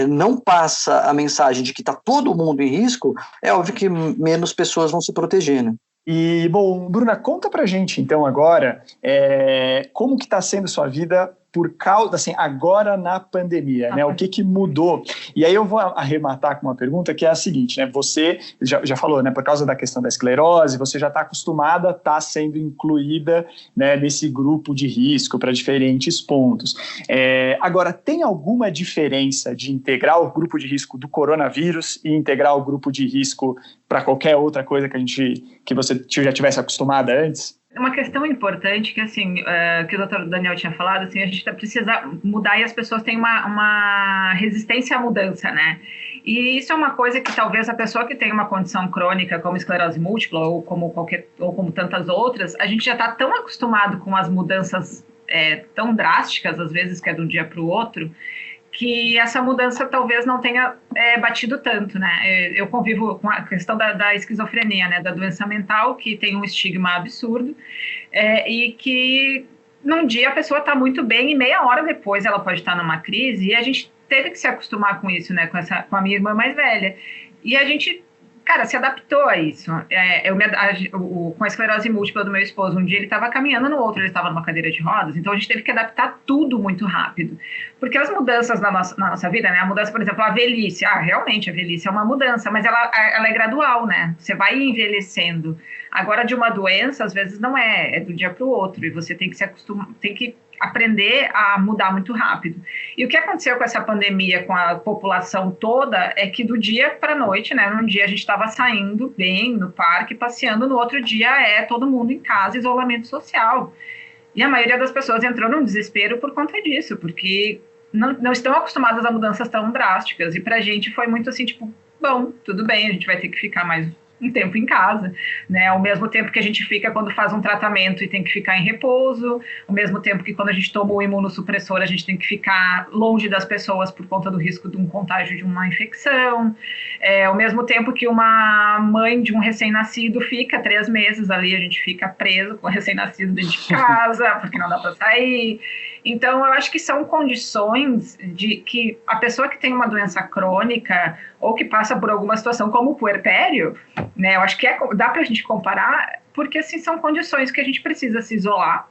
[SPEAKER 3] não passa a mensagem de que está todo mundo em risco, é óbvio que menos pessoas vão se proteger, né?
[SPEAKER 1] E, bom, Bruna, conta pra gente, então, agora, como que está sendo sua vida por causa, assim, agora na pandemia, né? O que mudou? E aí eu vou arrematar com uma pergunta que é a seguinte, né? Você já falou, né? Por causa da questão da esclerose, você já está acostumada a estar sendo incluída, né, nesse grupo de risco para diferentes pontos. Agora, tem alguma diferença de integrar o grupo de risco do coronavírus e integrar o grupo de risco para qualquer outra coisa que você já tivesse acostumada antes?
[SPEAKER 2] Uma questão importante que, assim, que o Dr. Daniel tinha falado, assim, a gente precisa mudar e as pessoas têm uma resistência à mudança, né? E isso é uma coisa que talvez a pessoa que tem uma condição crônica como esclerose múltipla ou como tantas outras, a gente já está tão acostumado com as mudanças tão drásticas, às vezes que é de um dia para o outro, que essa mudança talvez não tenha batido tanto, né? Eu convivo com a questão da esquizofrenia, né? Da doença mental, que tem um estigma absurdo, e que num dia a pessoa está muito bem e meia hora depois ela pode estar numa crise, e a gente teve que se acostumar com isso, né? Com a minha irmã mais velha. E a gente cara, se adaptou a isso. Com a esclerose múltipla do meu esposo, um dia ele estava caminhando, no outro ele estava numa cadeira de rodas, então a gente teve que adaptar tudo muito rápido. Porque as mudanças na nossa vida, né? A mudança, por exemplo, a velhice. Realmente, a velhice é uma mudança, mas ela é gradual, né? Você vai envelhecendo. Agora, de uma doença, às vezes não é do dia para o outro, e você tem que se acostumar, tem que aprender a mudar muito rápido. E o que aconteceu com essa pandemia, com a população toda, é que do dia para a noite, né? Num dia a gente estava saindo bem no parque, passeando, no outro dia todo mundo em casa, isolamento social. E a maioria das pessoas entrou num desespero por conta disso, porque não estão acostumadas a mudanças tão drásticas. E para a gente foi muito assim, tipo, bom, tudo bem, a gente vai ter que ficar mais um tempo em casa, né? Ao mesmo tempo que a gente fica quando faz um tratamento e tem que ficar em repouso, ao mesmo tempo que quando a gente toma o imunossupressor, a gente tem que ficar longe das pessoas por conta do risco de um contágio de uma infecção, ao mesmo tempo que uma mãe de um recém-nascido fica 3 meses ali, a gente fica preso com o recém-nascido dentro de casa, porque não dá para sair. Então, eu acho que são condições de que a pessoa que tem uma doença crônica ou que passa por alguma situação como o puerpério, né, eu acho que dá para a gente comparar, porque assim, são condições que a gente precisa se isolar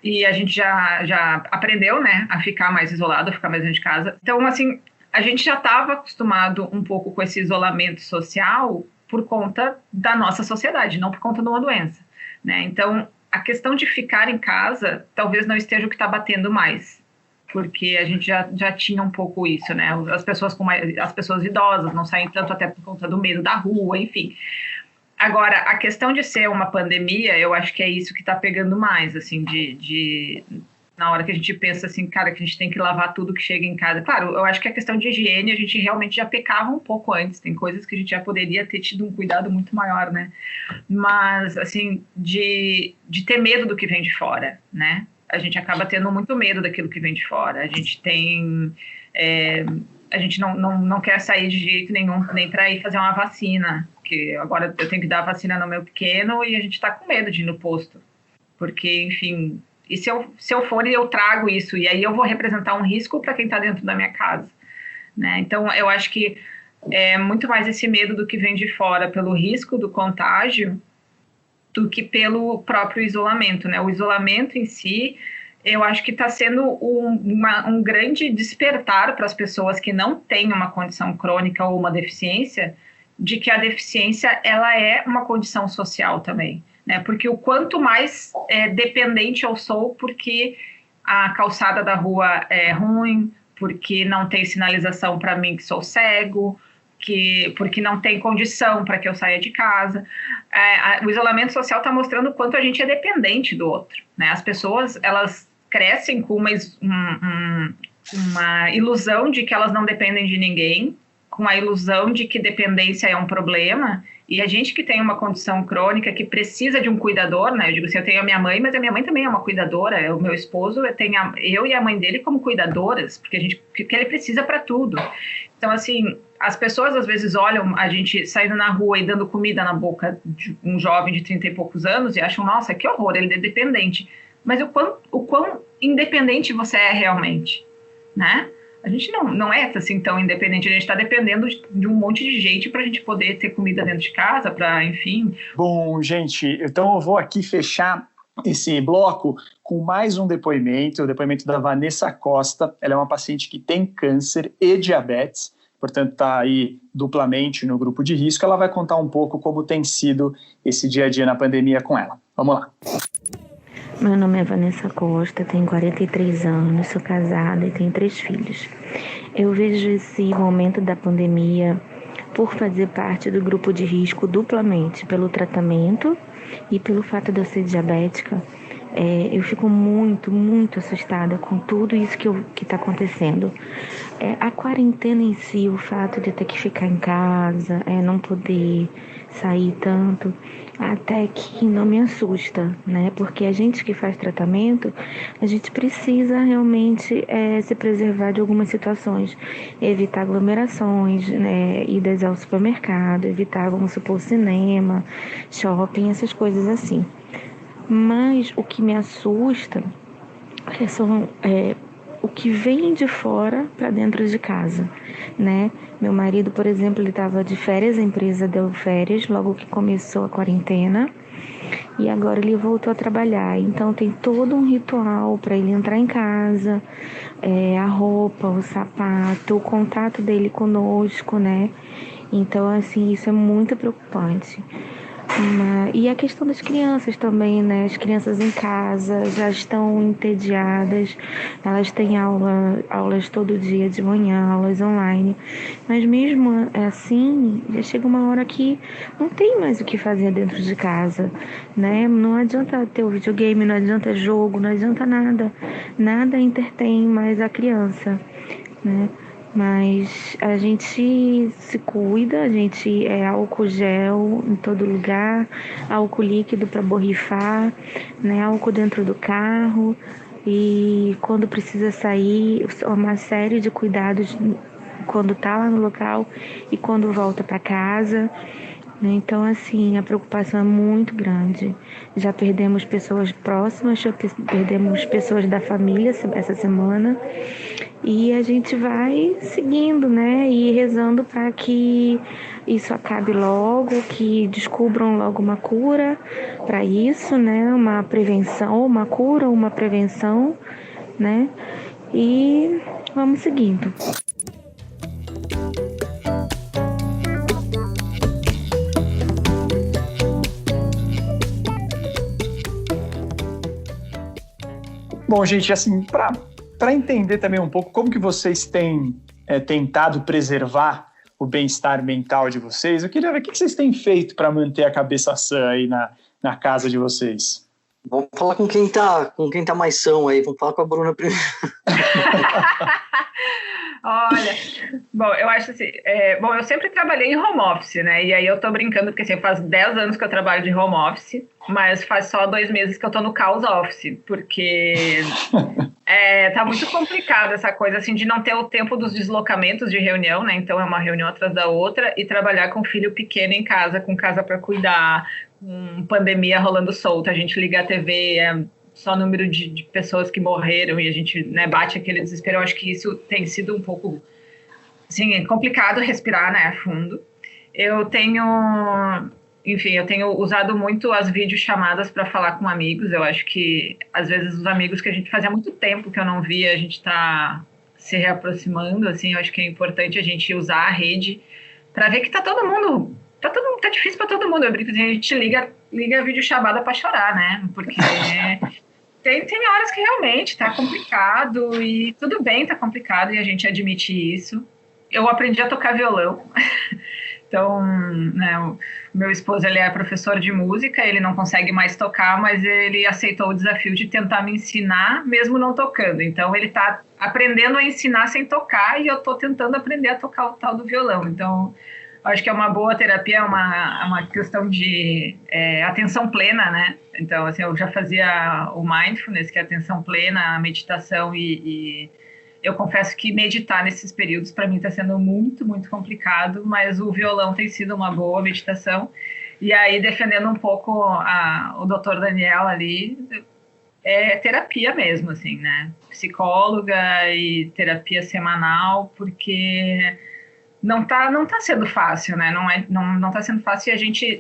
[SPEAKER 2] e a gente já aprendeu, né, a ficar mais isolado, a ficar mais dentro de casa. Então, assim, a gente já estava acostumado um pouco com esse isolamento social por conta da nossa sociedade, não por conta de uma doença, né? Então, a questão de ficar em casa talvez não esteja o que está batendo mais, porque a gente já tinha um pouco isso, né? As pessoas idosas não saem tanto até por conta do medo da rua, enfim. Agora, a questão de ser uma pandemia, eu acho que é isso que está pegando mais, assim, na hora que a gente pensa assim, cara, que a gente tem que lavar tudo que chega em casa. Claro, eu acho que a questão de higiene, a gente realmente já pecava um pouco antes, tem coisas que a gente já poderia ter tido um cuidado muito maior, né? Mas, assim, de ter medo do que vem de fora, né? A gente acaba tendo muito medo daquilo que vem de fora. A gente tem... a gente não quer sair de jeito nenhum, nem para ir fazer uma vacina, porque agora eu tenho que dar a vacina no meu pequeno e a gente está com medo de ir no posto, porque, enfim... E se eu for e eu trago isso, e aí eu vou representar um risco para quem está dentro da minha casa, né? Então, eu acho que é muito mais esse medo do que vem de fora pelo risco do contágio do que pelo próprio isolamento, né? O isolamento em si, eu acho que está sendo um grande despertar para as pessoas que não têm uma condição crônica ou uma deficiência, de que a deficiência, ela é uma condição social também, né? Porque o quanto mais dependente eu sou, porque a calçada da rua é ruim, porque não tem sinalização para mim que sou cego, porque não tem condição para que eu saia de casa. O isolamento social está mostrando o quanto a gente é dependente do outro, né? As pessoas, elas crescem com uma ilusão de que elas não dependem de ninguém, com a ilusão de que dependência é um problema, e a gente que tem uma condição crônica, que precisa de um cuidador, né? Eu digo assim, eu tenho a minha mãe, mas a minha mãe também é uma cuidadora, o meu esposo, eu e a mãe dele como cuidadoras, porque ele precisa para tudo. Então, assim, as pessoas às vezes olham a gente saindo na rua e dando comida na boca de um jovem de 30 e poucos anos e acham, nossa, que horror, ele é dependente. Mas o quão independente você é realmente, né? A gente não é assim tão independente, a gente está dependendo de um monte de gente para a gente poder ter comida dentro de casa, para, enfim.
[SPEAKER 1] Bom, gente, então eu vou aqui fechar esse bloco com mais um depoimento, o depoimento da Vanessa Costa. Ela é uma paciente que tem câncer e diabetes, portanto está aí duplamente no grupo de risco. Ela vai contar um pouco como tem sido esse dia a dia na pandemia com ela. Vamos lá.
[SPEAKER 5] Meu nome é Vanessa Costa, tenho 43 anos, sou casada e tenho 3 filhos. Eu vejo esse momento da pandemia por fazer parte do grupo de risco duplamente, pelo tratamento e pelo fato de eu ser diabética. Eu fico muito, muito assustada com tudo isso que está acontecendo. A quarentena em si, o fato de ter que ficar em casa, não poder sair tanto, até que não me assusta, né? Porque a gente que faz tratamento, a gente precisa realmente se preservar de algumas situações, evitar aglomerações, né? Idas ao supermercado, evitar, vamos supor, cinema, shopping, essas coisas assim. Mas o que me assusta são o que vem de fora para dentro de casa, né? Meu marido, por exemplo, ele estava de férias, a empresa deu férias logo que começou a quarentena e agora ele voltou a trabalhar. Então tem todo um ritual para ele entrar em casa, a roupa, o sapato, o contato dele conosco, né? Então, assim, isso é muito preocupante. E a questão das crianças também, né? As crianças em casa já estão entediadas, elas têm aulas todo dia de manhã, aulas online, mas mesmo assim, já chega uma hora que não tem mais o que fazer dentro de casa, né? Não adianta ter o videogame, não adianta jogo, não adianta nada, nada entretém mais a criança, né? Mas a gente se cuida, a gente álcool gel em todo lugar, álcool líquido para borrifar, né? Álcool dentro do carro e quando precisa sair, uma série de cuidados quando tá lá no local e quando volta para casa. Então, assim, a preocupação é muito grande. Já perdemos pessoas próximas, já perdemos pessoas da família essa semana. E a gente vai seguindo, né? E rezando para que isso acabe logo, que descubram logo uma cura para isso, né? Uma prevenção, uma cura, uma prevenção, né? E vamos seguindo.
[SPEAKER 1] Bom, gente, assim, para entender também um pouco como que vocês têm tentado preservar o bem-estar mental de vocês, eu queria ver o que vocês têm feito para manter a cabeça sã aí na casa de vocês.
[SPEAKER 3] Vamos falar com quem tá mais são aí, vamos falar com a Bruna primeiro.
[SPEAKER 2] Olha, bom, eu acho assim, eu sempre trabalhei em home office, né, e aí eu tô brincando, porque assim, faz 10 anos que eu trabalho de home office, mas faz só 2 meses que eu tô no caos office, porque tá muito complicado essa coisa, assim, de não ter o tempo dos deslocamentos de reunião, né, então é uma reunião atrás da outra, e trabalhar com filho pequeno em casa, com casa para cuidar, com pandemia rolando solta, a gente liga a TV, só número de pessoas que morreram e a gente, né, bate aquele desespero. Eu acho que isso tem sido um pouco, assim, complicado respirar, né, fundo. Eu tenho usado muito as videochamadas para falar com amigos. Eu acho que, às vezes, os amigos que a gente fazia muito tempo que eu não via, a gente está se reaproximando, assim. Eu acho que é importante a gente usar a rede para ver que tá difícil para todo mundo. Eu brinco, a gente liga a videochamada para chorar, né, porque tem horas que realmente está complicado e tudo bem, está complicado e a gente admite isso. Eu aprendi a tocar violão, então, né, o meu esposo, ele é professor de música, ele não consegue mais tocar, mas ele aceitou o desafio de tentar me ensinar, mesmo não tocando. Então, ele está aprendendo a ensinar sem tocar e eu estou tentando aprender a tocar o tal do violão. Então, acho que é uma boa terapia, é uma questão de atenção plena, né? Então, assim, eu já fazia o mindfulness, que é atenção plena, a meditação, e eu confesso que meditar nesses períodos, para mim, está sendo muito, muito complicado, mas o violão tem sido uma boa meditação. E aí, defendendo um pouco o doutor Daniel ali, é terapia mesmo, assim, né? Psicóloga e terapia semanal, porque não tá sendo fácil, né? Não tá sendo fácil, e a gente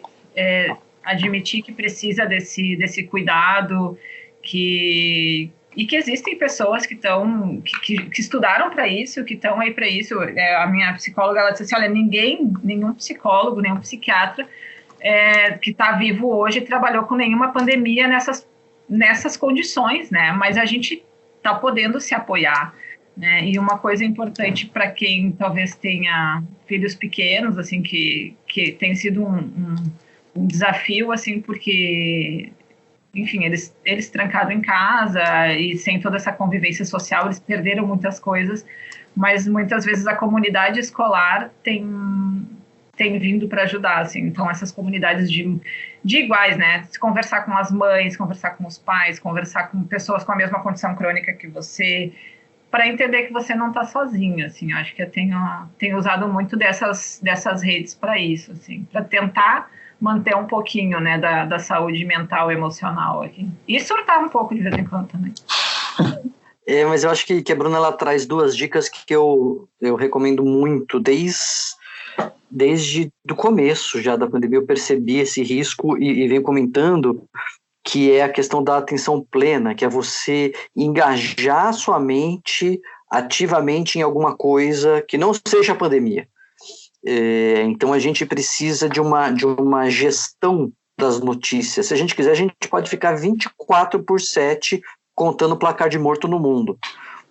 [SPEAKER 2] admitir que precisa desse cuidado, e que existem pessoas que estudaram para isso, que estão aí para isso. A minha psicóloga, ela disse assim, olha, nenhum psicólogo, nenhum psiquiatra que está vivo hoje trabalhou com nenhuma pandemia nessas condições, né? Mas a gente está podendo se apoiar, né? E uma coisa importante para quem talvez tenha filhos pequenos, assim, que tem sido um desafio, assim, porque, enfim, eles trancados em casa e sem toda essa convivência social, eles perderam muitas coisas, mas muitas vezes a comunidade escolar tem vindo para ajudar, assim. Então, essas comunidades de iguais, né? Se conversar com as mães, conversar com os pais, conversar com pessoas com a mesma condição crônica que você, para entender que você não está sozinho, assim. Eu acho que eu tenho usado muito dessas redes para isso, assim, para tentar manter um pouquinho, né, da saúde mental e emocional aqui. E surtar um pouco de vez em quando também.
[SPEAKER 3] Mas eu acho que a Bruna ela traz duas dicas que eu recomendo muito, desde do começo já da pandemia eu percebi esse risco e venho comentando, que é a questão da atenção plena, que é você engajar sua mente ativamente em alguma coisa que não seja a pandemia. Então a gente precisa de uma gestão das notícias. Se a gente quiser, a gente pode ficar 24/7 contando o placar de morto no mundo.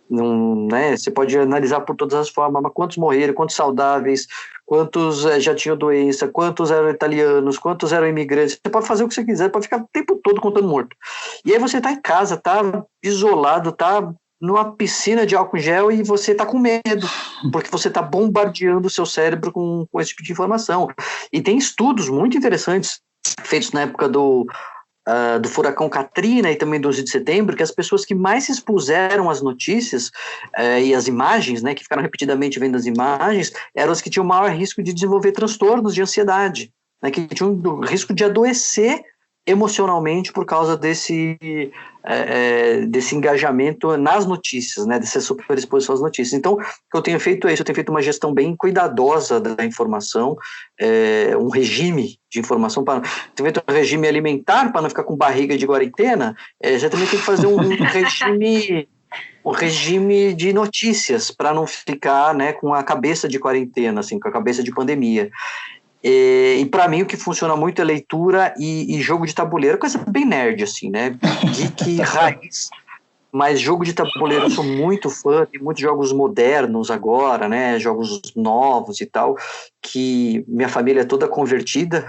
[SPEAKER 3] Não, né? Você pode analisar por todas as formas, mas quantos morreram, quantos saudáveis, quantos já tinham doença, quantos eram italianos, quantos eram imigrantes. Você pode fazer o que você quiser, pode ficar o tempo todo contando morto. E aí você está em casa, está isolado, está numa piscina de álcool gel e você está com medo, porque você está bombardeando o seu cérebro com esse tipo de informação. E tem estudos muito interessantes feitos na época do furacão Katrina e também do 11 de setembro, que as pessoas que mais se expuseram às notícias e às imagens, né, que ficaram repetidamente vendo as imagens, eram as que tinham maior risco de desenvolver transtornos de ansiedade, né, que tinham risco de adoecer emocionalmente por causa desse engajamento nas notícias, né, dessa superexposição às notícias. Então, o que eu tenho feito é isso, eu tenho feito uma gestão bem cuidadosa da informação, um regime de informação, tenho feito um regime alimentar para não ficar com barriga de quarentena, já também tem que fazer um regime de notícias para não ficar, né, com a cabeça de quarentena, assim, com a cabeça de pandemia. E para mim o que funciona muito é leitura e jogo de tabuleiro, coisa bem nerd, assim, né? Geek raiz. Mas jogo de tabuleiro eu sou muito fã, tem muitos jogos modernos agora, né? Jogos novos e tal, que minha família é toda convertida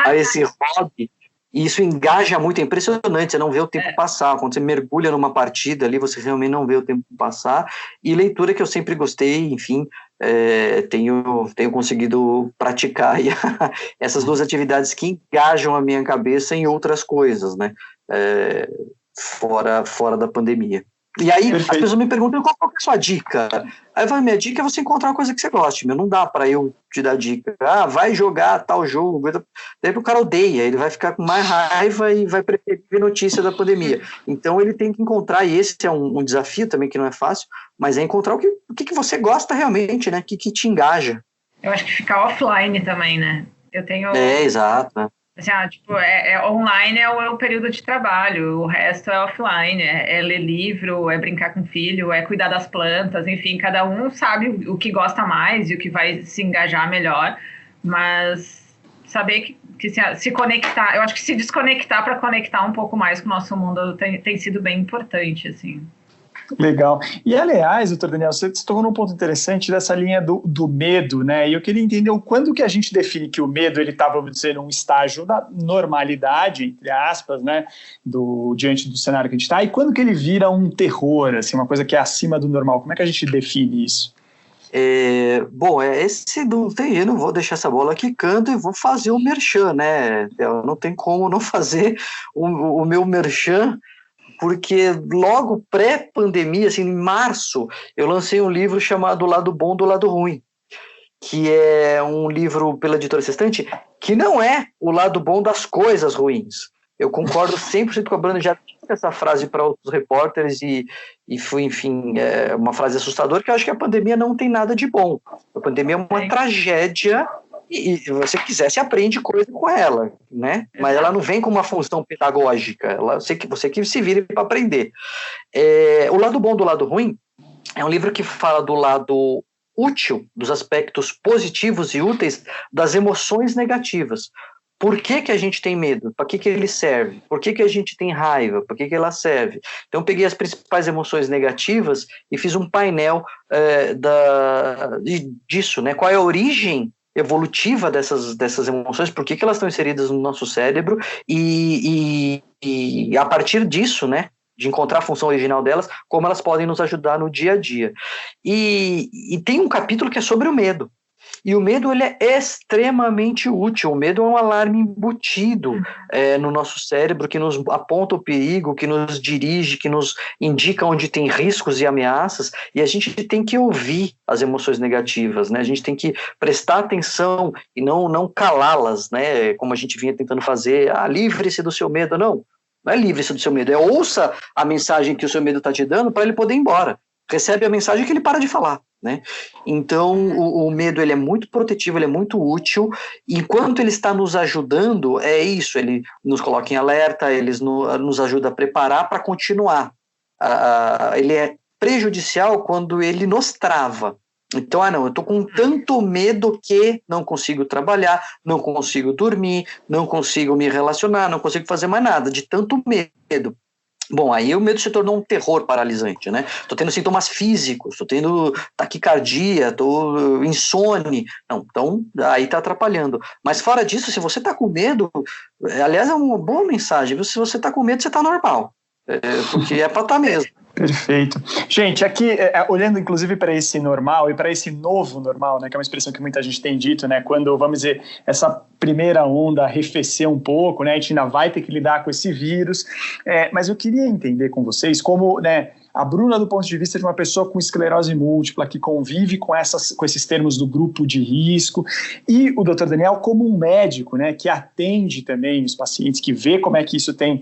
[SPEAKER 3] a esse hobby. E isso engaja muito, é impressionante, você não vê o tempo passar. Quando você mergulha numa partida ali, você realmente não vê o tempo passar. E leitura que eu sempre gostei, enfim, tenho conseguido praticar essas duas atividades que engajam a minha cabeça em outras coisas, né? Fora da pandemia. E aí, Perfeito. As pessoas me perguntam qual é a sua dica. Aí eu falo, minha dica é você encontrar uma coisa que você goste. Não dá para eu te dar dica. Vai jogar tal jogo. Daí o cara odeia, ele vai ficar com mais raiva e vai preferir ver notícia da pandemia. Então ele tem que encontrar, e esse é um desafio também que não é fácil, mas é encontrar o que você gosta realmente, né? O que te engaja.
[SPEAKER 2] Eu acho que ficar offline também, né? Eu tenho...
[SPEAKER 3] exato, né?
[SPEAKER 2] Assim, online é o período de trabalho, o resto é offline, é ler livro, é brincar com o filho, é cuidar das plantas, enfim, cada um sabe o que gosta mais e o que vai se engajar melhor, mas saber que se conectar, eu acho que se desconectar para conectar um pouco mais com o nosso mundo tem sido bem importante, assim.
[SPEAKER 1] Legal. E, aliás, doutor Daniel, você tocou num ponto interessante dessa linha do medo, né? E eu queria entender quando que a gente define que o medo ele está, vamos dizer, num estágio da normalidade, entre aspas, né? Diante do cenário que a gente está, e quando que ele vira um terror, assim, uma coisa que é acima do normal. Como é que a gente define isso?
[SPEAKER 3] Esse não tem, eu não vou deixar essa bola quicando e vou fazer o merchan, né? Não tem como não fazer o meu merchan, porque logo pré-pandemia, assim, em março, eu lancei um livro chamado O Lado Bom do Lado Ruim, que é um livro pela Editora Sextante, que não é o lado bom das coisas ruins. Eu concordo 100% com a Bruna, já disse essa frase para outros repórteres e foi, enfim, uma frase assustadora, que eu acho que a pandemia não tem nada de bom. A pandemia é uma tragédia e se você quiser, você aprende coisa com ela, né? Mas ela não vem com uma função pedagógica, você que se vire para aprender. O Lado Bom do Lado Ruim é um livro que fala do lado útil, dos aspectos positivos e úteis das emoções negativas. Por que a gente tem medo? Para que ele serve? Por que a gente tem raiva? Por que ela serve? Então, eu peguei as principais emoções negativas e fiz um painel disso, né? Qual é a origem evolutiva dessas emoções, por que elas estão inseridas no nosso cérebro e a partir disso, né, de encontrar a função original delas, como elas podem nos ajudar no dia a dia. E tem um capítulo que é sobre o medo. E o medo ele é extremamente útil. O medo é um alarme embutido no nosso cérebro que nos aponta o perigo, que nos dirige, que nos indica onde tem riscos e ameaças. E a gente tem que ouvir as emoções negativas, né? A gente tem que prestar atenção e não calá-las, né? Como a gente vinha tentando fazer. Livre-se do seu medo. Não. Não é livre-se do seu medo, é ouça a mensagem que o seu medo está te dando para ele poder ir embora. Recebe a mensagem que ele para de falar, né? Então, o medo, ele é muito protetivo, ele é muito útil. Enquanto ele está nos ajudando, é isso, ele nos coloca em alerta, ele nos ajuda a preparar para continuar. Ele é prejudicial quando ele nos trava. Então, eu estou com tanto medo que não consigo trabalhar, não consigo dormir, não consigo me relacionar, não consigo fazer mais nada, de tanto medo. Bom, aí o medo se tornou um terror paralisante, né? Estou tendo sintomas físicos, estou tendo taquicardia, estou insone. Não, então, aí está atrapalhando. Mas fora disso, se você está com medo, aliás, é uma boa mensagem, se você está com medo, você está normal, porque é para estar mesmo.
[SPEAKER 1] Perfeito. Gente, aqui, olhando inclusive para esse normal e para esse novo normal, né, que é uma expressão que muita gente tem dito, né, quando, vamos dizer, essa primeira onda arrefecer um pouco, né, a gente ainda vai ter que lidar com esse vírus, mas eu queria entender com vocês como, né, a Bruna, do ponto de vista de uma pessoa com esclerose múltipla, que convive com esses termos do grupo de risco, e o Dr. Daniel como um médico, né, que atende também os pacientes, que vê como é que isso tem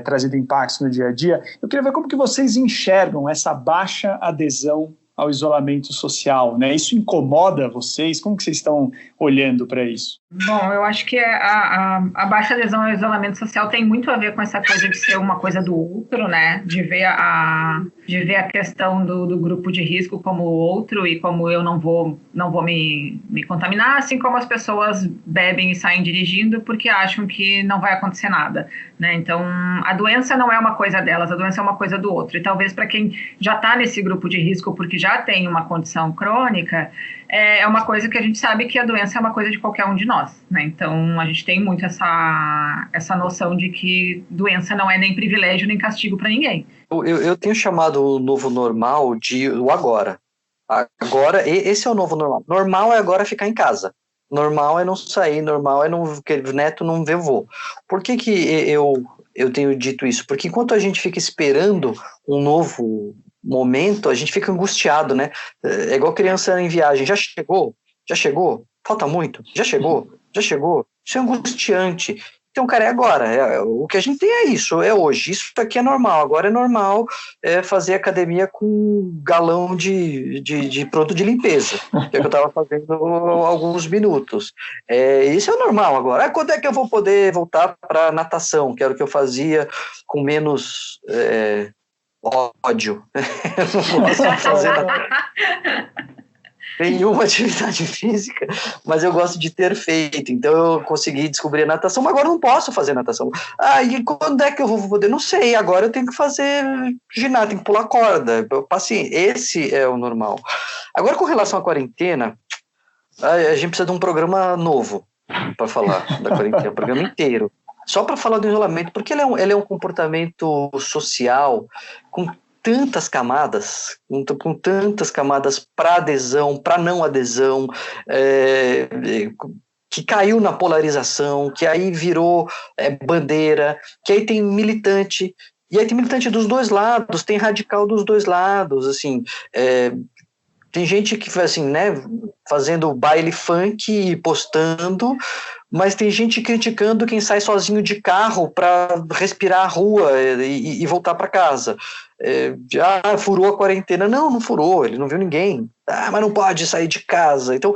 [SPEAKER 1] trazido impactos no dia a dia. Eu queria ver como que vocês enxergam essa baixa adesão ao isolamento social, né? Isso incomoda vocês? Como que vocês estão olhando para isso?
[SPEAKER 2] Bom, eu acho que a baixa adesão ao isolamento social tem muito a ver com essa coisa de ser uma coisa do outro, né? De ver a questão do grupo de risco como outro e como eu não vou me contaminar, assim como as pessoas bebem e saem dirigindo porque acham que não vai acontecer nada, né? Então, a doença não é uma coisa delas, a doença é uma coisa do outro. E talvez para quem já está nesse grupo de risco porque já tem uma condição crônica, é uma coisa que a gente sabe que a doença é uma coisa de qualquer um de nós, né? Então, a gente tem muito essa noção de que doença não é nem privilégio nem castigo para ninguém.
[SPEAKER 3] Eu tenho chamado o novo normal de o agora. Agora, esse é o novo normal. Normal é agora ficar em casa. Normal é não sair, normal é não que neto não ver vô. Por que eu tenho dito isso? Porque enquanto a gente fica esperando um novo momento, a gente fica angustiado, né? É igual criança em viagem. Já chegou? Já chegou? Falta muito? Já chegou? Já chegou? Isso é angustiante. Então, cara, é agora. O que a gente tem é isso, é hoje. Isso aqui é normal. Agora é normal fazer academia com um galão de produto de limpeza, que é o que eu estava fazendo há alguns minutos. Isso é o normal agora. Quando é que eu vou poder voltar para natação, que era o que eu fazia com menos ódio? Eu não posso fazer nenhuma atividade física, mas eu gosto de ter feito, então eu consegui descobrir a natação, mas agora eu não posso fazer natação. E quando é que eu vou poder? Não sei, agora eu tenho que fazer ginástica, tenho que pular corda, assim, esse é o normal. Agora, com relação à quarentena, a gente precisa de um programa novo para falar da quarentena, um programa inteiro, só para falar do isolamento, porque ele é um comportamento social com tantas camadas, com tantas camadas para adesão, para não adesão, que caiu na polarização, que aí virou bandeira, que aí tem militante, e aí tem militante dos dois lados, tem radical dos dois lados, assim, tem gente que, assim, né, fazendo baile funk e postando, mas tem gente criticando quem sai sozinho de carro para respirar a rua e voltar para casa. Furou a quarentena. Não furou, ele não viu ninguém. Mas não pode sair de casa. Então,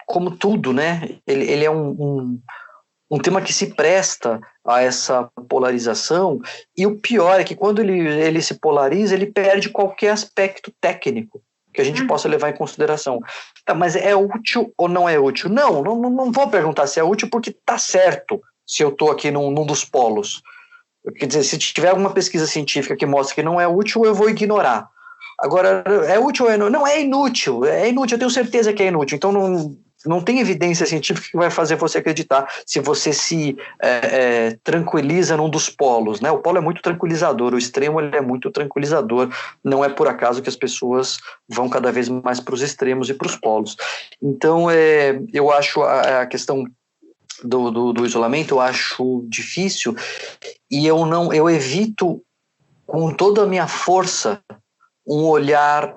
[SPEAKER 3] como tudo, né? Ele é um tema que se presta a essa polarização, e o pior é que quando ele se polariza, ele perde qualquer aspecto técnico que a gente possa levar em consideração. Tá, mas é útil ou não é útil? Não vou perguntar se é útil, porque tá certo se eu estou aqui num dos polos. Quer dizer, se tiver alguma pesquisa científica que mostra que não é útil, eu vou ignorar. Agora, é útil ou é inútil? Não, é inútil, eu tenho certeza que é inútil, então não tem evidência científica que vai fazer você acreditar se você se tranquiliza num dos polos, né? O polo é muito tranquilizador, o extremo ele é muito tranquilizador, não é por acaso que as pessoas vão cada vez mais para os extremos e para os polos. Então, eu acho a questão do isolamento, eu acho difícil, e eu evito com toda a minha força um olhar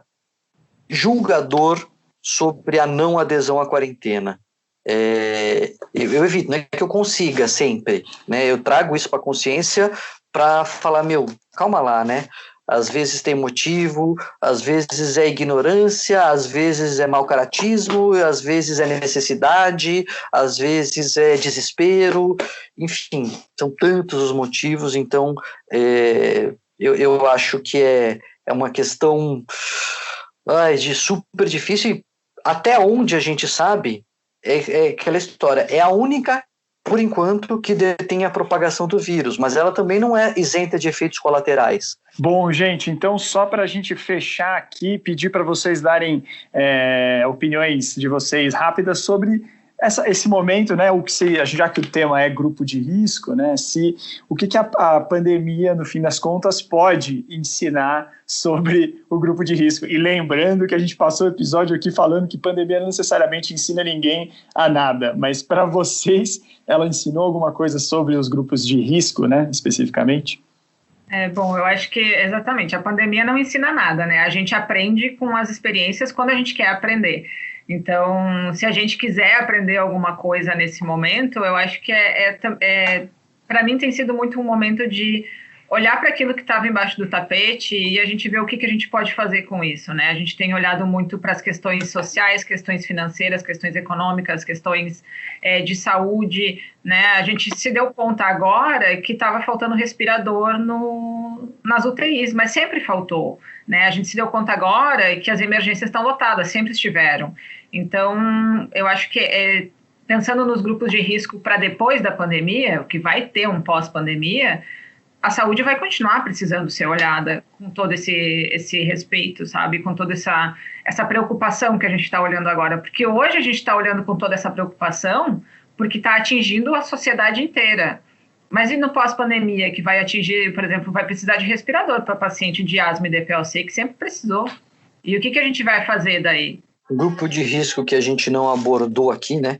[SPEAKER 3] julgador sobre a não adesão à quarentena. eu evito, não é que eu consiga sempre, né? Eu trago isso para a consciência para falar, calma lá, né? Às vezes tem motivo, às vezes é ignorância, às vezes é mau caratismo, às vezes é necessidade, às vezes é desespero, enfim, são tantos os motivos. Então eu acho que é uma questão de super difícil, e até onde a gente sabe, é aquela história, é a única, por enquanto, que detém a propagação do vírus, mas ela também não é isenta de efeitos colaterais.
[SPEAKER 1] Bom, gente, então só para a gente fechar aqui, pedir para vocês darem opiniões de vocês rápidas sobre esse momento, né? Já que o tema é grupo de risco, né? O que a pandemia, no fim das contas, pode ensinar sobre o grupo de risco. E lembrando que a gente passou o episódio aqui falando que pandemia não necessariamente ensina ninguém a nada, mas para vocês, ela ensinou alguma coisa sobre os grupos de risco, né? Especificamente?
[SPEAKER 2] Bom, eu acho que exatamente, a pandemia não ensina nada, né? A gente aprende com as experiências quando a gente quer aprender. Então, se a gente quiser aprender alguma coisa nesse momento, eu acho que para mim tem sido muito um momento de olhar para aquilo que estava embaixo do tapete e a gente ver o que a gente pode fazer com isso, né? A gente tem olhado muito para as questões sociais, questões financeiras, questões econômicas, questões de saúde, né? A gente se deu conta agora que estava faltando respirador nas UTIs, mas sempre faltou, né? A gente se deu conta agora que as emergências estão lotadas, sempre estiveram. Então, eu acho que pensando nos grupos de risco para depois da pandemia, o que vai ter um pós-pandemia, a saúde vai continuar precisando ser olhada com todo esse respeito, sabe? Com toda essa preocupação que a gente está olhando agora. Porque hoje a gente está olhando com toda essa preocupação porque está atingindo a sociedade inteira. Mas e no pós-pandemia, que vai atingir, por exemplo, vai precisar de respirador para paciente de asma e DPLC, que sempre precisou. E o que a gente vai fazer daí?
[SPEAKER 3] O grupo de risco que a gente não abordou aqui, né,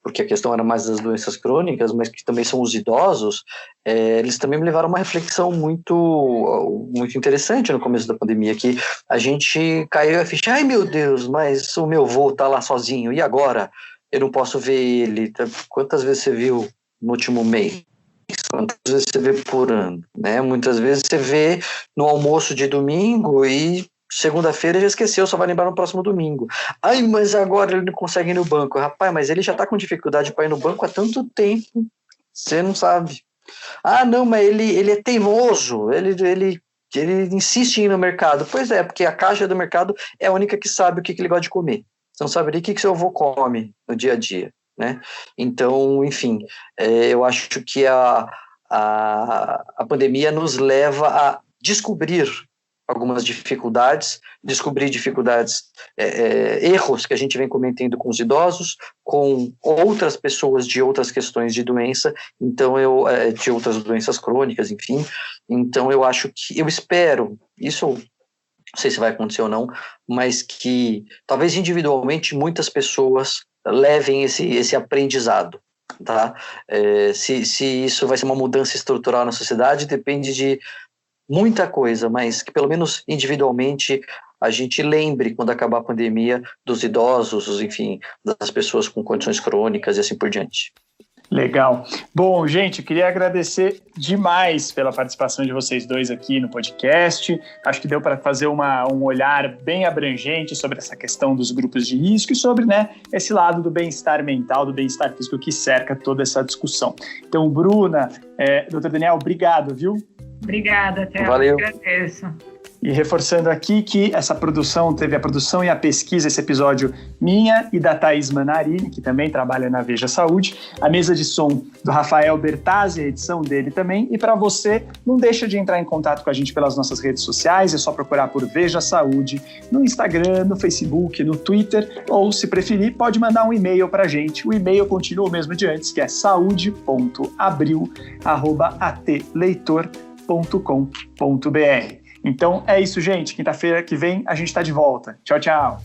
[SPEAKER 3] porque a questão era mais das doenças crônicas, mas que também são os idosos, eles também me levaram a uma reflexão muito, muito interessante no começo da pandemia, que a gente caiu a ficha, ai meu Deus, mas o meu avô está lá sozinho, e agora? Eu não posso ver ele. Quantas vezes você viu no último mês? Quantas vezes você vê por ano? Né? Muitas vezes você vê no almoço de domingo e segunda-feira já esqueceu, só vai lembrar no próximo domingo. Ai, mas agora ele não consegue ir no banco. Rapaz, mas ele já está com dificuldade para ir no banco há tanto tempo. Você não sabe. Ah, não, mas ele é teimoso. Ele insiste em ir no mercado. Pois é, porque a caixa do mercado é a única que sabe o que ele gosta de comer. Você não sabe nem o que seu avô come no dia a dia. Né? Então, enfim, eu acho que a pandemia nos leva a descobrir algumas dificuldades, erros que a gente vem cometendo com os idosos, com outras pessoas de outras questões de doença, então de outras doenças crônicas, enfim. Então eu espero, isso não sei se vai acontecer ou não, mas que talvez individualmente muitas pessoas levem esse aprendizado. Tá? Se isso vai ser uma mudança estrutural na sociedade, depende de muita coisa, mas que pelo menos individualmente a gente lembre, quando acabar a pandemia, dos idosos, enfim, das pessoas com condições crônicas e assim por diante.
[SPEAKER 1] Legal. Bom, gente, queria agradecer demais pela participação de vocês dois aqui no podcast. Acho que deu para fazer um olhar bem abrangente sobre essa questão dos grupos de risco e sobre, né, esse lado do bem-estar mental, do bem-estar físico que cerca toda essa discussão. Então, Bruna, Dr. Daniel, obrigado, viu?
[SPEAKER 2] Obrigada, Théo.
[SPEAKER 3] Valeu.
[SPEAKER 2] Agradeço.
[SPEAKER 1] E reforçando aqui que essa produção, teve a produção e a pesquisa, esse episódio minha e da Thaís Manarini, que também trabalha na Veja Saúde, a mesa de som do Rafael Bertazzi, a edição dele também, e para você, não deixa de entrar em contato com a gente pelas nossas redes sociais, é só procurar por Veja Saúde no Instagram, no Facebook, no Twitter, ou se preferir, pode mandar um e-mail para a gente, o e-mail continua o mesmo de antes, que é saude.abril@atleitor.com.br. Então é isso, gente. Quinta-feira que vem a gente está de volta. Tchau, tchau.